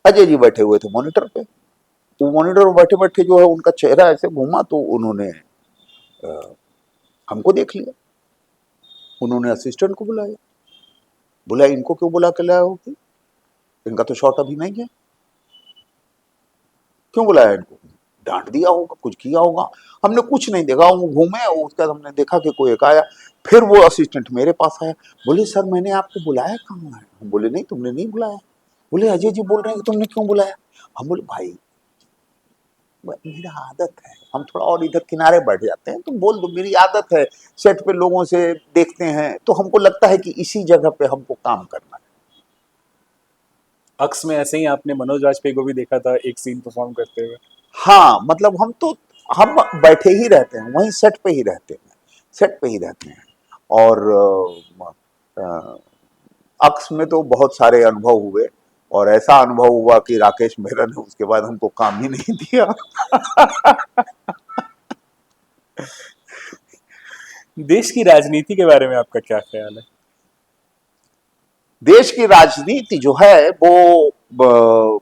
अजय जी बैठे हुए थे मॉनिटर पे, वो मॉनिटर पर बैठे बैठे जो है उनका चेहरा ऐसे घूमा, तो उन्होंने हमको देख लिया। उन्होंने असिस्टेंट को बुलाया, बोला इनको क्यों बुला के लाया होगी, इनका तो शॉट अभी नहीं है, क्यों बुलाया इनको? डांट दिया होगा, कुछ किया होगा। हमने कुछ नहीं देखा, वो घूमे, उसके बाद हमने देखा कि कोई एक आया। फिर वो असिस्टेंट मेरे पास आया, बोले सर मैंने आपको बुलाया कहाँ है? हम बोले नहीं तुमने नहीं बुलाया। बोले अजय जी बोल रहे हैं कि तुमने क्यों बुलाया। हम बोले भाई मेरा आदत है, हम थोड़ा और इधर किनारे बैठ जाते हैं, तुम बोल दो, मेरी आदत है। सेट पे लोगों से देखते हैं तो हमको लगता है कि इसी जगह पे हमको काम करना है। अक्स में ऐसे ही आपने मनोज वाजपेयी को भी देखा था एक सीन परफॉर्म करते हुए। हाँ मतलब हम बैठे ही रहते हैं, वहीं सेट पे ही रहते हैं, सेट पे ही रहते हैं। और अक्स में तो बहुत सारे अनुभव हुए, और ऐसा अनुभव हुआ कि राकेश मेहरा ने उसके बाद हमको काम ही नहीं दिया। देश की राजनीति के बारे में आपका क्या ख्याल है? देश की राजनीति जो है वो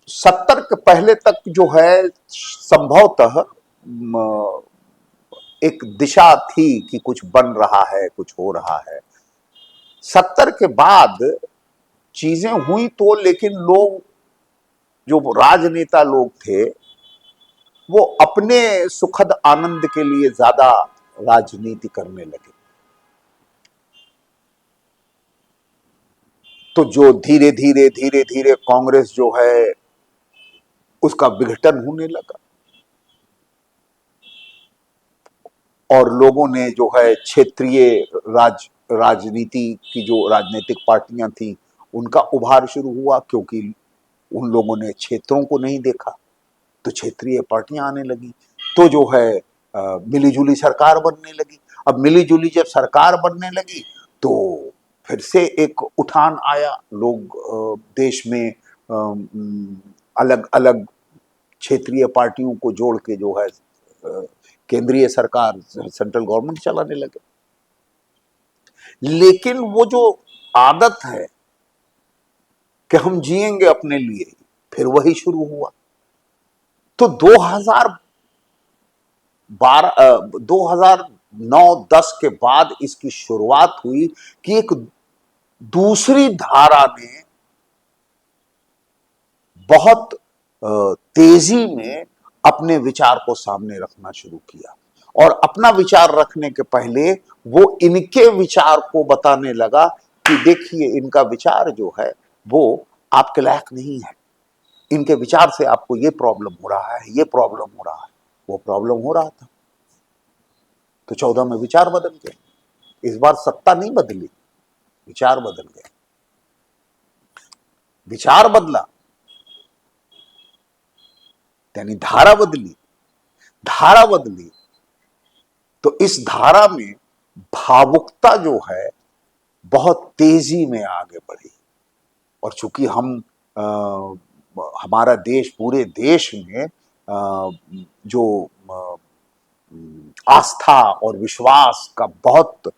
70 के पहले तक जो है संभवतः एक दिशा थी कि कुछ बन रहा है, कुछ हो रहा है। 70 के बाद चीजें हुई तो, लेकिन लोग, जो राजनेता लोग थे, वो अपने सुखद आनंद के लिए ज्यादा राजनीति करने लगे। तो जो धीरे धीरे धीरे धीरे कांग्रेस जो है उसका विघटन होने लगा, और लोगों ने जो है क्षेत्रीय राजनीति की जो राजनीतिक पार्टियां थी उनका उभार शुरू हुआ, क्योंकि उन लोगों ने क्षेत्रों को नहीं देखा, तो क्षेत्रीय पार्टियां आने लगी। तो जो है मिलीजुली सरकार बनने लगी। अब मिलीजुली जब सरकार बनने लगी तो फिर से एक उठान आया, लोग देश में अलग अलग क्षेत्रीय पार्टियों को जोड़ के जो है केंद्रीय सरकार, सेंट्रल गवर्नमेंट चलाने लगे। लेकिन वो जो आदत है कि हम जिएंगे अपने लिए, फिर वही शुरू हुआ। तो 2009-10 के बाद इसकी शुरुआत हुई कि एक दूसरी धारा ने बहुत तेजी में अपने विचार को सामने रखना शुरू किया, और अपना विचार रखने के पहले वो इनके विचार को बताने लगा कि देखिए इनका विचार जो है वो आपके लायक नहीं है, इनके विचार से आपको ये प्रॉब्लम हो रहा है, ये प्रॉब्लम हो रहा है। वो प्रॉब्लम हो रहा था। तो 14 में विचार बदल गए। इस बार सत्ता नहीं बदली, विचार बदल गए। विचार बदला यानी धारा बदली, धारा बदली तो इस धारा में भावुकता जो है बहुत तेजी में आगे बढ़ी। और चूंकि हमारा देश, पूरे देश में जो आस्था और विश्वास का बहुत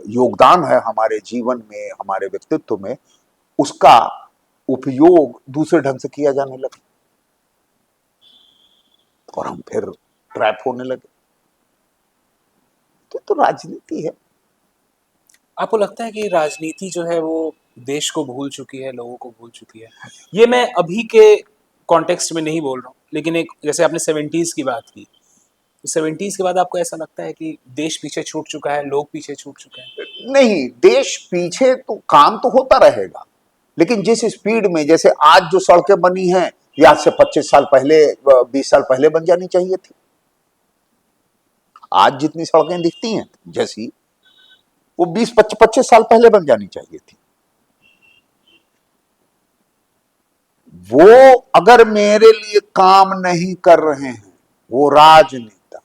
योगदान है हमारे जीवन में, हमारे व्यक्तित्व में, उसका उपयोग दूसरे ढंग से किया जाने लगा और हम फिर ट्रैप होने लगे। तो राजनीति है। आपको लगता है कि राजनीति जो है वो देश को भूल चुकी है, लोगों को भूल चुकी है? ये मैं अभी के कॉन्टेक्स्ट में नहीं बोल रहा हूँ, लेकिन एक जैसे आपने 70s की बात की, तो 70s के बाद आपको ऐसा लगता है कि देश पीछे छूट चुका है, लोग पीछे छूट चुके हैं? नहीं, देश पीछे तो काम तो होता रहेगा, लेकिन जिस स्पीड में, जैसे आज जो सड़कें बनी हैं, ये आज से 25 साल पहले, 20 साल पहले बन जानी चाहिए थी। आज जितनी सड़कें दिखती हैं जैसी, वो 20-25 साल पहले बन जानी चाहिए थी। वो अगर मेरे लिए काम नहीं कर रहे हैं, वो राजनेता,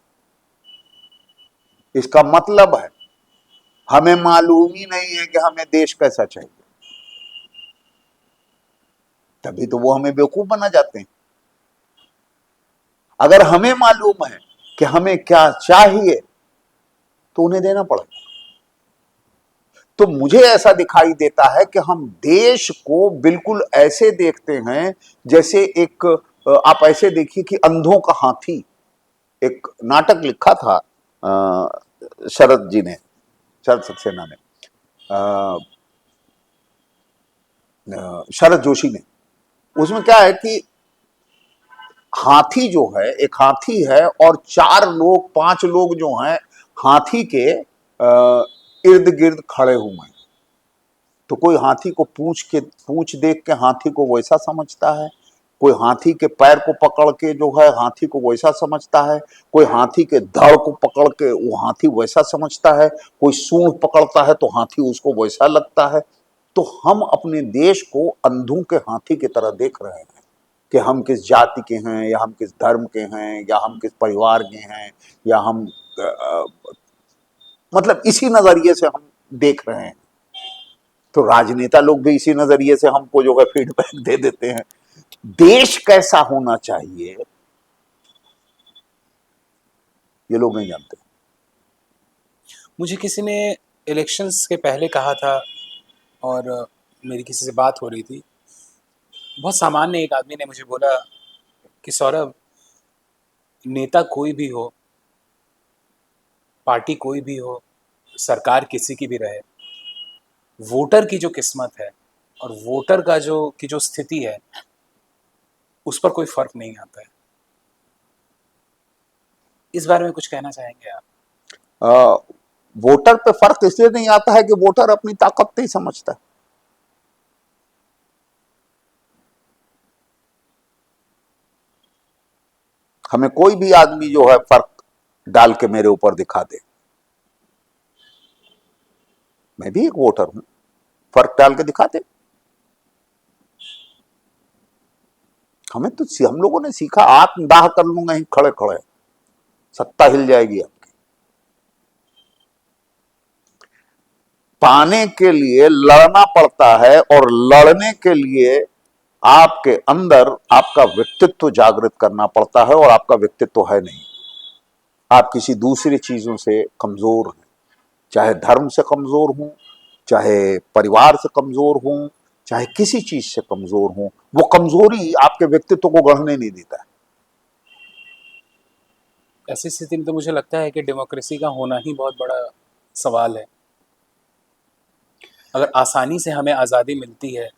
इसका मतलब है हमें मालूम ही नहीं है कि हमें देश कैसा चाहिए, तभी तो वो हमें बेवकूफ बना जाते हैं। अगर हमें मालूम है कि हमें क्या चाहिए तो उन्हें देना पड़ेगा। तो मुझे ऐसा दिखाई देता है कि हम देश को बिल्कुल ऐसे देखते हैं जैसे एक, आप ऐसे देखिए कि अंधों का हाथी, एक नाटक लिखा था शरद जी ने, शरद सक्सेना ने, शरद जोशी ने। उसमें क्या है कि हाथी जो है, एक हाथी है और 4 लोग 5 लोग जो हैं हाथी के इर्द गिर्द खड़े हुए हैं। तो कोई हाथी को पूंछ देख के हाथी को वैसा समझता है, कोई हाथी के पैर को पकड़ के जो है हाथी को वैसा समझता है, कोई हाथी के धड़ को पकड़ के वो हाथी वैसा समझता है, कोई सूंड पकड़ता है तो हाथी उसको वैसा लगता है। तो हम अपने देश को अंधों के हाथी की तरह देख रहे हैं कि हम किस जाति के हैं, या हम किस धर्म के हैं, या हम किस परिवार के हैं, या हम मतलब इसी नजरिए से हम देख रहे हैं। तो राजनेता लोग भी इसी नजरिए से हमको जो है फीडबैक दे देते हैं। देश कैसा होना चाहिए ये लोग नहीं जानते। मुझे किसी ने इलेक्शंस के पहले कहा था, और मेरी किसी से बात हो रही थी, बहुत सामान्य एक आदमी ने मुझे बोला कि सौरभ, नेता कोई भी हो, पार्टी कोई भी हो, सरकार किसी की भी रहे, वोटर की जो किस्मत है और वोटर का जो स्थिति है, उस पर कोई फर्क नहीं आता है। इस बारे में कुछ कहना चाहेंगे आप? वोटर पे फर्क इसलिए नहीं आता है कि वोटर अपनी ताकत नहीं समझता। हमें कोई भी आदमी जो है फर्क डाल के मेरे ऊपर दिखा दे, मैं भी एक वोटर हूं, फर्क डाल के दिखा दे। हमें तो हम लोगों ने सीखा, आत्मदाह कर लूंगा ही खड़े खड़े, सत्ता हिल जाएगी आपकी। पाने के लिए लड़ना पड़ता है, और लड़ने के लिए आपके अंदर आपका व्यक्तित्व जागृत करना पड़ता है, और आपका व्यक्तित्व है नहीं। आप किसी दूसरी चीजों से कमजोर हैं, चाहे धर्म से कमजोर हूं, चाहे परिवार से कमजोर हूं, चाहे किसी चीज से कमजोर हूं, वो कमजोरी आपके व्यक्तित्व को गढ़ने नहीं देता है। ऐसी स्थिति में तो मुझे लगता है कि डेमोक्रेसी का होना ही बहुत बड़ा सवाल है। अगर आसानी से हमें आज़ादी मिलती है,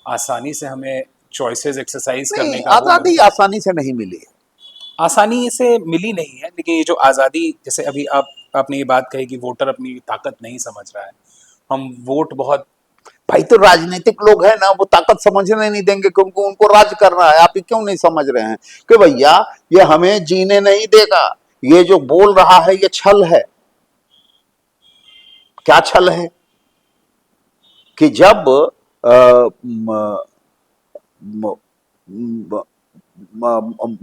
आसानी से हमें चॉइसेस एक्सरसाइज करने नहीं, का वो आजादी मिलता है, आसानी से नहीं मिली है। आसानी से मिली नहीं है, लेकिन ये जो आज़ादी, जैसे अभी आपने ये बात कही कि वोटर अपनी ताकत नहीं समझ रहा है, हम वोट बहुत, भाई तो राजनीतिक लोग हैं ना, वो ताकत समझने नहीं देंगे, क्योंकि उनको राज करना है। आप ये क्यों नहीं समझ रहे हैं कि भैया ये हमें जीने नहीं देगा, ये जो बोल रहा है ये छल है। क्या छल है? कि जब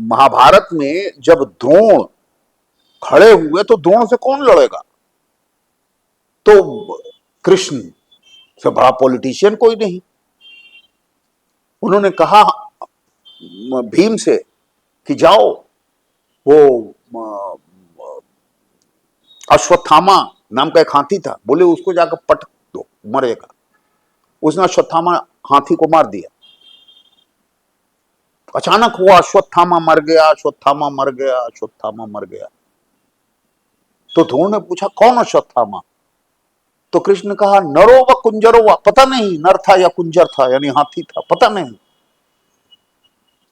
महाभारत में जब द्रोण खड़े हुए तो द्रोण से कौन लड़ेगा? तो कृष्ण से बड़ा पॉलिटिशियन कोई नहीं। उन्होंने कहा भीम से कि जाओ, वो अश्वत्थामा नाम का एक हाथी था, बोले उसको जाकर पटक दो, मरेगा। उसने अश्वत्थामा हाथी को मार दिया। अचानक हुआ अश्वत्थामा मर गया, अश्वत्थामा मर गया, अश्वत्थामा मर गया। तो ध्रुव ने पूछा कौन अश्वत्थामा? तो कृष्ण ने कहा नरो व कुंजरो व, पता नहीं नर था या कुंजर था, यानी हाथी था, पता नहीं।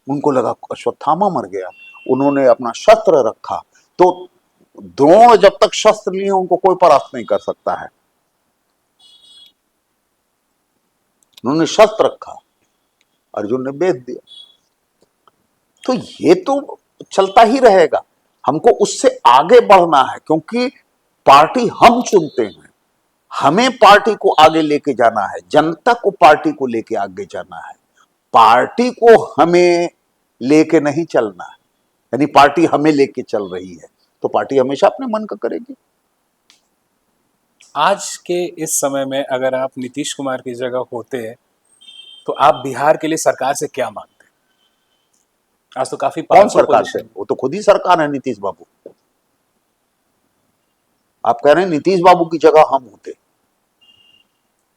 उनको लगा अश्वत्थामा मर गया। उन्होंने अपना शस्त्र रखा। तो द्रोण जब तक शस्त्र लिए उनको कोई परास्त नहीं कर सकता है। उन्होंने शस्त्र रखा, अर्जुन ने बेच दिया। तो ये तो चलता ही रहेगा। हमको उससे आगे बढ़ना है, क्योंकि पार्टी हम चुनते हैं। हमें पार्टी को आगे लेके जाना है, जनता को पार्टी को लेके आगे जाना है। पार्टी को हमें लेके नहीं चलना है, यानी पार्टी हमें लेके चल रही है तो पार्टी हमेशा अपने मन का करेगी। आज के इस समय में अगर आप नीतीश कुमार की जगह होते तो आप बिहार के लिए सरकार से क्या मांगते? आज तो काफी कौन पावरफुल सरकार से? पोजीशन। वो तो खुद ही सरकार है, नीतीश बाबू। आप कह रहे हैं नीतीश बाबू की जगह हम होते,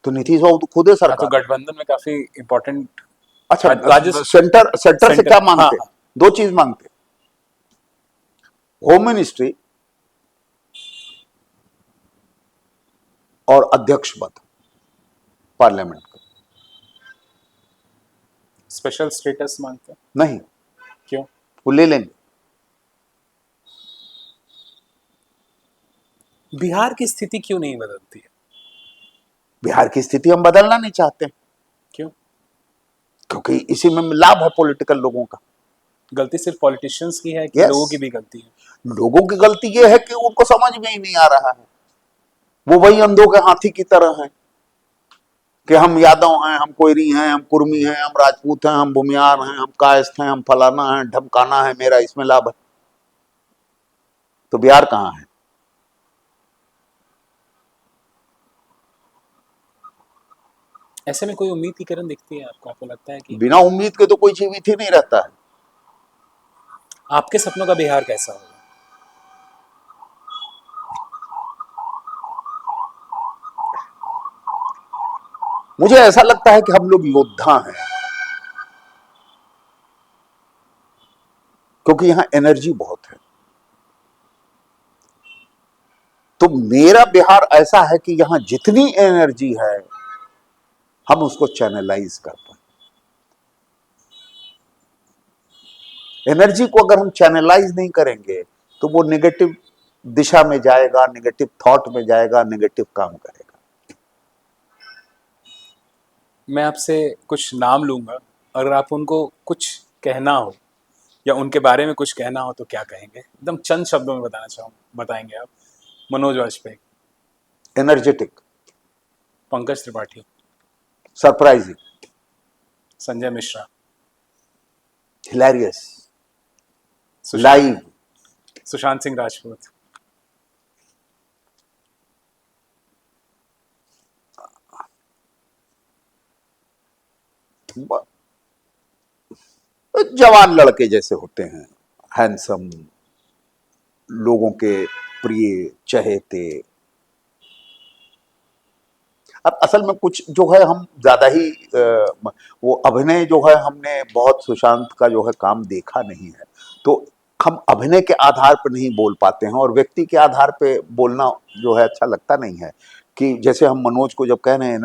तो नीतीश बाबू तो खुद है हाँ, तो सरकार। गठबंधन में काफी इंपॉर्टेंट। अच्छा, राजस्व सेंटर सेंटर से सेंटर, क्या हाँ मांगते? हाँ। दो चीज मांगते, होम मिनिस्ट्री और अध्यक्ष पद पार्लियामेंट का। स्पेशल स्टेटस मांगते हैं। नहीं, क्यों? वो ले लेंगे। बिहार की स्थिति क्यों नहीं बदलती है? बिहार की स्थिति हम बदलना नहीं चाहते, क्यों? क्योंकि इसी में लाभ है पॉलिटिकल लोगों का। गलती सिर्फ पॉलिटिशियंस की है कि यस, लोगों की भी गलती है? लोगों की गलती यह है कि उनको समझ में ही नहीं आ रहा है। वो वही अंधों के हाथी की तरह है कि हम यादव हैं, हम कोयरी हैं, हम कुर्मी हैं, हम राजपूत हैं, हम भूमियार हैं, हम कायस्थ हैं, हम फलाना हैं, ढमकाना है, मेरा इसमें लाभ है। तो बिहार कहां है? ऐसे में कोई उम्मीद की किरण दिखती है आपको? आपको लगता है कि बिना उम्मीद के तो कोई जीवित ही नहीं रहता है। आपके सपनों का बिहार कैसा होगा? मुझे ऐसा लगता है कि हम लोग योद्धा हैं, क्योंकि यहां एनर्जी बहुत है। तो मेरा बिहार ऐसा है कि यहां जितनी एनर्जी है हम उसको चैनलाइज कर पाए। एनर्जी को अगर हम चैनलाइज नहीं करेंगे तो वो नेगेटिव दिशा में जाएगा, नेगेटिव थॉट में जाएगा, नेगेटिव काम करेगा। मैं आपसे कुछ नाम लूंगा, अगर आप उनको कुछ कहना हो या उनके बारे में कुछ कहना हो तो क्या कहेंगे? एकदम चंद शब्दों में बताएंगे आप। Manoj Vajpayee, energetic, Pankaj Tripathi, surprising, Sanjay Mishra, hilarious, Sushant live, Sushant Singh Rajput, जवान लड़के जैसे होते हैं, हैंडसम, लोगों के प्रिय चहेते। अब असल में कुछ जो है हम ज्यादा ही वो अभिनय जो है हमने बहुत सुशांत का जो है काम देखा नहीं है, तो हम अभिनय के आधार पर नहीं बोल पाते हैं और व्यक्ति के आधार पे बोलना जो है अच्छा लगता नहीं है। कि जैसे हम मनोज को जब कह रहे हैं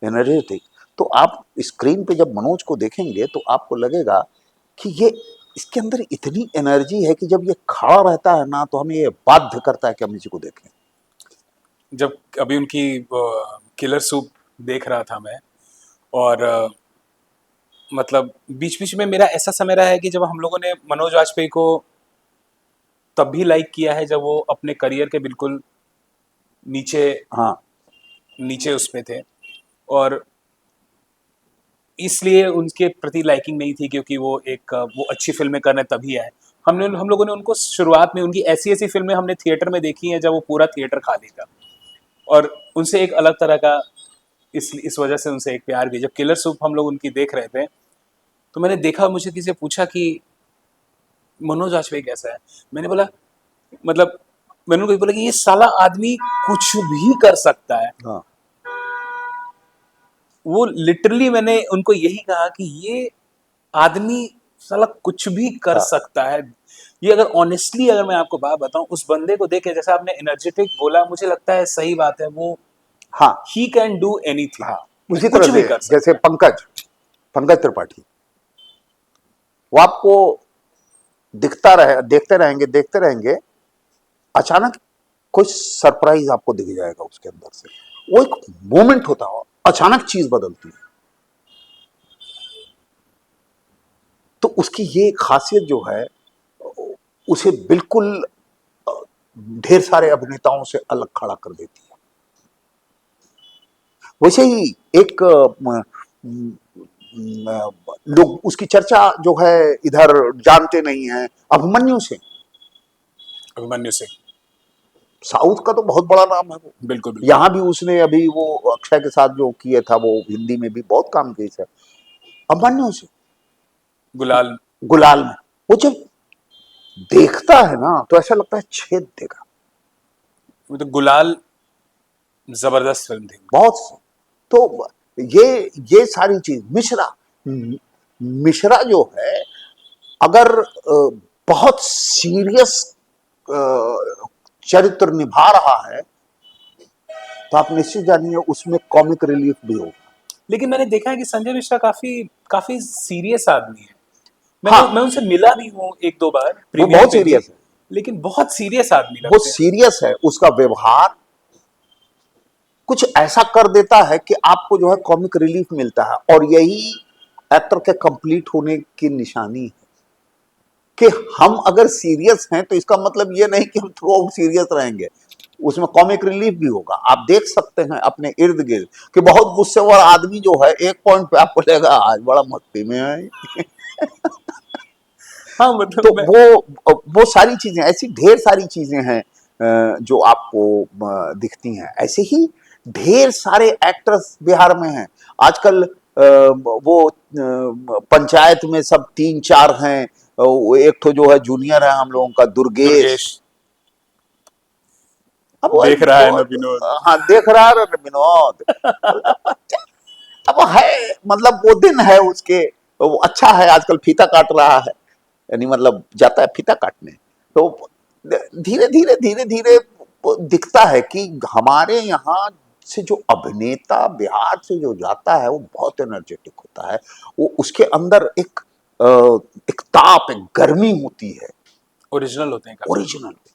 एनर्जेटिक, तो आप स्क्रीन पे जब मनोज को देखेंगे तो आपको लगेगा कि ये इसके अंदर इतनी एनर्जी है कि जब ये खड़ा रहता है ना तो हमें ये बाध्य करता है कि हम इसी को देखें। जब अभी उनकी किलर सूप देख रहा था मैं, और मतलब बीच बीच में मेरा ऐसा समय रहा है कि जब हम लोगों ने मनोज वाजपेयी को तब भी लाइक किया है जब वो अपने करियर के बिल्कुल नीचे हाँ नीचे उसमें थे, और इसलिए उनके प्रति लाइकिंग नहीं थी क्योंकि वो अच्छी फिल्में करने तभी आए। हम लोगों ने उनको शुरुआत में उनकी ऐसी ऐसी फिल्में हमने थिएटर में देखी हैं जब वो पूरा थिएटर खाली था, और उनसे एक अलग तरह का इस वजह से उनसे एक प्यार भी। जब किलर सूप हम लोग उनकी देख रहे थे तो मैंने देखा, मुझे किसी से पूछा कि मनोज वाजपेयी कैसा है, मैंने बोला, मतलब मैंने उनको बोला कि ये साला आदमी कुछ भी कर सकता है। हाँ वो लिटरली मैंने उनको यही कहा कि ये आदमी साला कुछ भी कर हाँ सकता है। ये अगर ऑनेस्टली अगर मैं आपको बात बताऊं, उस बंदे को देखे, जैसा आपने एनर्जेटिक बोला, मुझे लगता है सही बात है, वो हाँ ही कैन डू एनीथिंग, हाँ। उसी तरह कुछ भी से कर जैसे सकता है। पंकज त्रिपाठी, वो आपको देखते रहेंगे, अचानक कुछ सरप्राइज आपको दिख जाएगा उसके अंदर से। वो एक मोमेंट होता है, अचानक चीज बदलती है। तो उसकी ये खासियत जो है उसे बिल्कुल ढेर सारे अभिनेताओं से अलग खड़ा कर देती है। वैसे ही एक लोग उसकी चर्चा जो है इधर जानते नहीं है, अभिमन्यु से। अभिमन्यु सिंह, साउथ का तो बहुत बड़ा नाम है वो। बिल्कुल बिल्कुल। यहाँ भी उसने अभी वो अक्षय के साथ जो किए था, वो हिंदी में भी बहुत काम किए थे। अभिमन्यु से गुलाल, गुलाल में वो जब देखता है ना तो ऐसा लगता है छेद देगा। वो तो गुलाल जबरदस्त फिल्म थी। बहुत से। तो ये सारी चीज मिश्रा जो है, अगर बहुत सीरियस चरित्र निभा रहा है तो आप निश्चित जानिए उसमें कॉमिक रिलीफ भी होगा। लेकिन मैंने देखा है कि संजय मिश्रा काफी काफी सीरियस आदमी है। हाँ, मैं उनसे मिला भी हूँ एक दो बार वो प्रीमियर बहुत पे भी, सीरियस है। लेकिन बहुत सीरियस आदमी वो लगते हैं। सीरियस है, उसका व्यवहार कुछ ऐसा कर देता है कि आपको जो है कॉमिक रिलीफ मिलता है। और यही एक्टर के कंप्लीट होने की निशानी है कि हम अगर सीरियस हैं तो इसका मतलब ये नहीं कि हम थ्रू आउट सीरियस रहेंगे, उसमें कॉमिक रिलीफ भी होगा। आप देख सकते हैं अपने इर्द गिर्द कि बहुत गुस्से वाला आदमी जो है एक पॉइंट पे आपको लगेगा आज बड़ा मस्ती में है। हाँ तो मतलब मैं, वो सारी चीजें, ऐसी ढेर सारी चीजें हैं जो आपको दिखती हैं। ऐसे ही ढेर सारे एक्टर्स बिहार में हैं आजकल। वो पंचायत में सब तीन चार हैं। एक तो जो है जूनियर है हम लोगों का, दुर्गेश। दुर्गेश, अब वो देख रहा है ना विनोद। हाँ देख रहा है ना विनोद। अब वो है, मतलब वो दिन है उसके, वो अच्छा है। आजकल फीता काट रहा है, यानी मतलब जाता है फीता काटने। तो धीरे धीरे दिखता है कि हमारे यहाँ से जो अभिनेता बिहार से जो जाता है वो बहुत एनर्जेटिक होता है। वो उसके अंदर अ, एक ताप, एक गर्मी होती है, ओरिजिनल होते हैं काफी। ओरिजिनल होती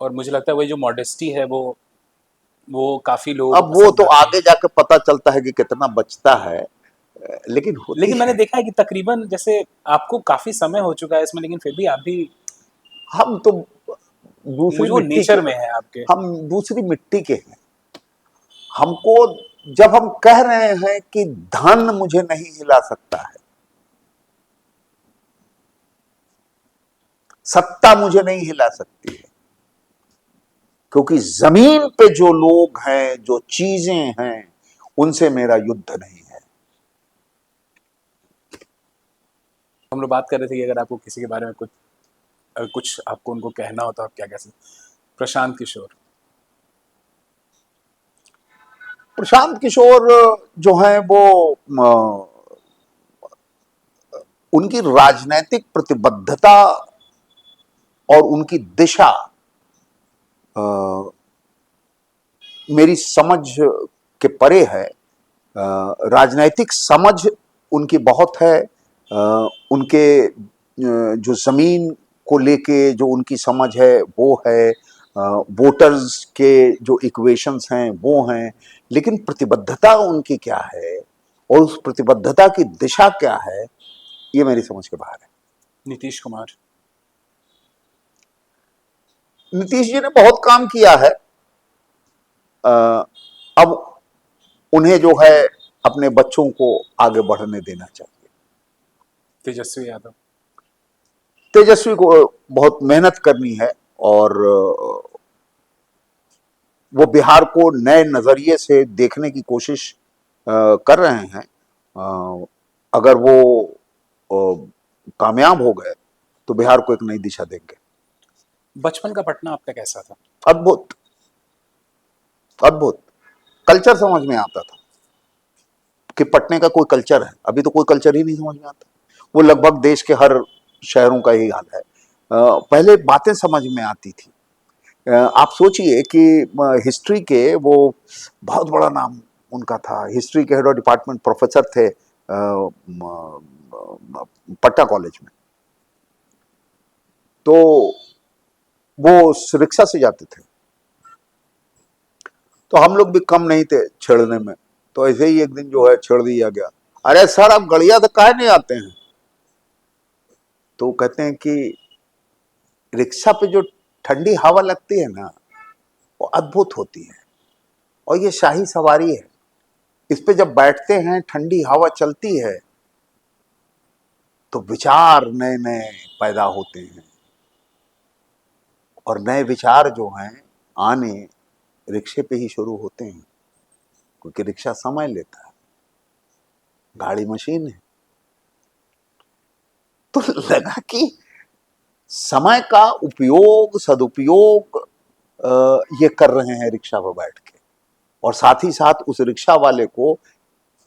और मुझे लगता है वही जो मॉडेस्टी है, वो काफी लोगों है। को अब वो पसंद तो आती है। आगे जाकर पता चलता है कि कितना बचता है, लेकिन होती लेकिन मैंने है। देखा है कि तकरीबन, जैसे आपको काफी समय हो चुका है इसमें, लेकिन फिर भी आप भी, हम तो दूसरी मुझे वो मिट्टी के नेचर में हैं। है आपके। हम दूसरी मिट्टी के हैं। हमको जब हम कह रहे हैं कि धन मुझे नहीं हिला सकता है, सत्ता मुझे नहीं हिला सकती है, क्योंकि जमीन पे जो लोग हैं, जो चीजें हैं, उनसे मेरा युद्ध नहीं है। हम लोग बात कर रहे थे कि अगर आपको किसी के बारे में कुछ आपको उनको कहना हो तो आप क्या कह सकते? प्रशांत किशोर। प्रशांत किशोर जो है वो उनकी राजनैतिक प्रतिबद्धता और उनकी दिशा अ, मेरी समझ के परे है। राजनैतिक समझ उनकी बहुत है। उनके जो जमीन को लेके जो उनकी समझ है वो है। वोटर्स के जो इक्वेशंस हैं वो हैं। लेकिन प्रतिबद्धता उनकी क्या है और उस प्रतिबद्धता की दिशा क्या है, ये मेरी समझ के बाहर है। नीतीश कुमार। नीतीश जी ने बहुत काम किया है। अब उन्हें जो है अपने बच्चों को आगे बढ़ने देना चाहिए। तेजस्वी यादव। तेजस्वी को बहुत मेहनत करनी है और वो बिहार को नए नजरिए से देखने की कोशिश कर रहे हैं। अगर वो कामयाब हो गए तो बिहार को एक नई दिशा देंगे। बचपन का पटना आपका कैसा था? अद्भुत, अद्भुत। कल्चर समझ में आता था कि पटने का कोई कल्चर है। अभी तो कोई कल्चर ही नहीं समझ में आता। वो लगभग देश के हर शहरों का यही हाल है। पहले बातें समझ में आती थी। आप सोचिए कि हिस्ट्री के वो बहुत बड़ा नाम उनका था। हिस्ट्री के हेड ऑफ डिपार्टमेंट प्रोफेसर थे पटना कॉलेज में। तो वो रिक्शा से जाते थे। तो हम लोग भी कम नहीं थे छेड़ने में। तो ऐसे ही एक दिन जो है छेड़ दिया गया। अरे सर, आप गड़िया तो काहे नहीं आते हैं? तो कहते हैं कि रिक्शा पे जो ठंडी हवा लगती है ना, वो अद्भुत होती है। और ये शाही सवारी है। इस पे जब बैठते हैं, ठंडी हवा चलती है, तो विचार नए नए पैदा होते हैं। और नए विचार जो हैं आने रिक्शे पे ही शुरू होते हैं, क्योंकि रिक्शा समय लेता है, गाड़ी मशीन है। तो लगा कि समय का उपयोग, सदुपयोग ये कर रहे हैं रिक्शा पर बैठ के। और साथ ही साथ उस रिक्शा वाले को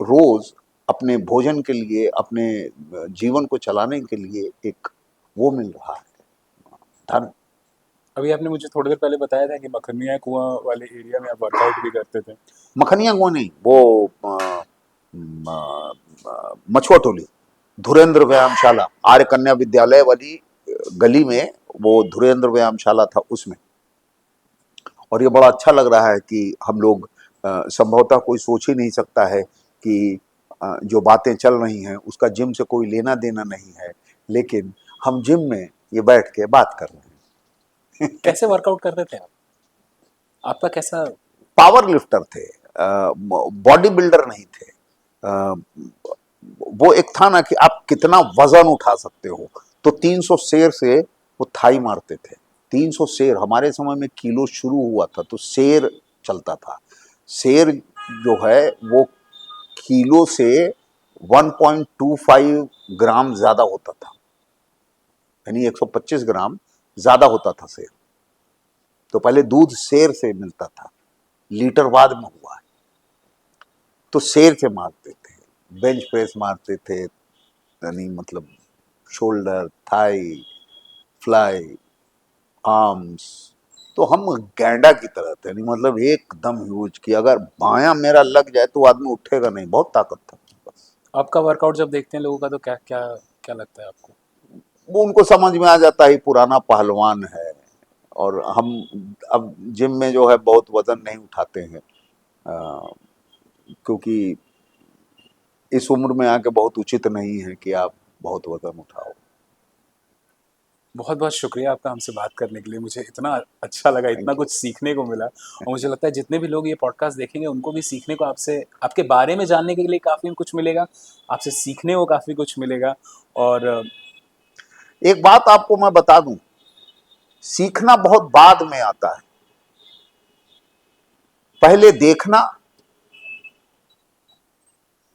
रोज अपने भोजन के लिए, अपने जीवन को चलाने के लिए एक वो मिल रहा है, धन। अभी आपने मुझे थोड़ी देर पहले बताया था कि मखनिया कुआं वाले एरिया में आप वर्कआउट भी करते थे। मखनिया को नहीं, वो मछुआ टोली, धुरेंद्र व्यायामशाला, आर्य कन्या विद्यालय वाली गली में वो धुरेंद्र व्यायामशाला था, उसमें। और ये बड़ा अच्छा लग रहा है कि हम लोग संभवतः कोई सोच ही नहीं सकता है कि जो बातें चल रही हैं उसका जिम से कोई लेना देना नहीं है, लेकिन हम जिम में ये बैठ के बात कर रहे हैं। कैसे वर्कआउट करते थे आप? आपका कैसा? पावर लिफ्टर थे, बॉडी बिल्डर नहीं थे। वो एक था ना कि आप कितना वजन उठा सकते हो। तो 300 शेर से वो थाई मारते थे। 300 शेर, हमारे समय में किलो शुरू हुआ था तो शेर चलता था। शेर जो है वो किलो से 1.25 ग्राम ज्यादा होता था, यानी 125 ग्राम ज्यादा होता था शेर। तो पहले दूध शेर से मिलता था, लीटर बाद में हुआ है। तो शेर से मारते थे, बेंच प्रेस मारते थे, यानी मतलब शोल्डर, थाई, फ्लाई, आर्म्स। तो हम गैंडा की तरह थे, यानी मतलब एकदम ह्यूज कि अगर बायां मेरा लग जाए तो आदमी उठेगा नहीं, बहुत ताकत था बस। आपका वर्कआउट जब देखते हैं लोगों का तो क्या क्या क्या लगता है आपको? वो उनको समझ में आ जाता है पुराना पहलवान है। और हम अब जिम में जो है बहुत वजन नहीं उठाते हैं, क्योंकि इस उम्र में आके बहुत उचित नहीं है कि आप बहुत वजन उठाओ। बहुत बहुत शुक्रिया आपका हमसे बात करने के लिए। मुझे इतना अच्छा लगा, इतना थैंक यू। कुछ सीखने को मिला। और मुझे लगता है जितने भी लोग ये पॉडकास्ट देखेंगे उनको भी सीखने को, आपसे, आपके बारे में जानने के लिए काफ़ी कुछ मिलेगा, आपसे सीखने को काफ़ी कुछ मिलेगा। और एक बात आपको मैं बता दूं, सीखना बहुत बाद में आता है। पहले देखना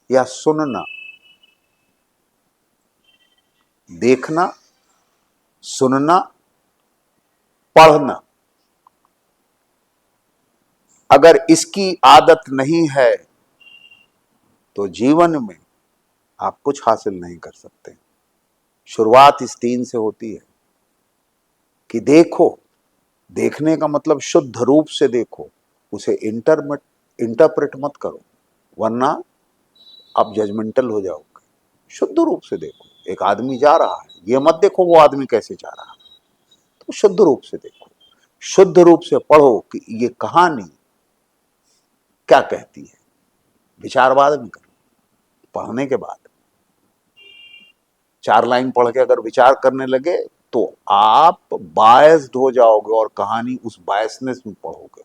या सुनना, देखना, सुनना, पढ़ना। अगर इसकी आदत नहीं है तो जीवन में आप कुछ हासिल नहीं कर सकते। शुरुआत इस 3 से होती है कि देखो। देखने का मतलब शुद्ध रूप से देखो, उसे इंटरप्रेट मत करो, वरना आप जजमेंटल हो जाओगे। शुद्ध रूप से देखो। एक आदमी जा रहा है, ये मत देखो वो आदमी कैसे जा रहा है, तो शुद्ध रूप से देखो। शुद्ध रूप से पढ़ो कि ये कहानी क्या कहती है। विचार बाद में करो, पढ़ने के बाद। 4 लाइन पढ़ के अगर विचार करने लगे तो आप बायस्ड हो जाओगे और कहानी उस बायसनेस में पढ़ोगे।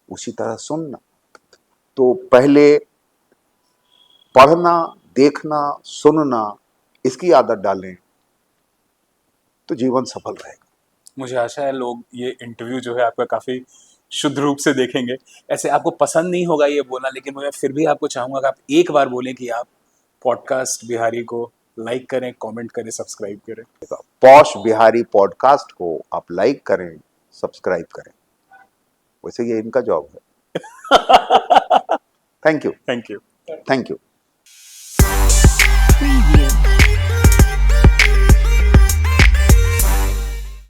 उसी तरह सुनना, तो पहले पढ़ना, देखना, सुनना, इसकी आदत डालें तो जीवन सफल रहेगा। मुझे आशा है लोग ये इंटरव्यू जो है आपका काफ़ी शुद्ध रूप से देखेंगे। ऐसे आपको पसंद नहीं होगा ये बोलना, लेकिन मैं फिर भी आपको चाहूँगा कि आप एक बार बोलें कि आप पॉडकास्ट बिहारी को लाइक करें, कमेंट करें, सब्सक्राइब करें। पॉश बिहारी पॉडकास्ट को आप लाइक करें, सब्सक्राइब करें। वैसे ये इनका जॉब है। Thank you. Thank you. Thank you.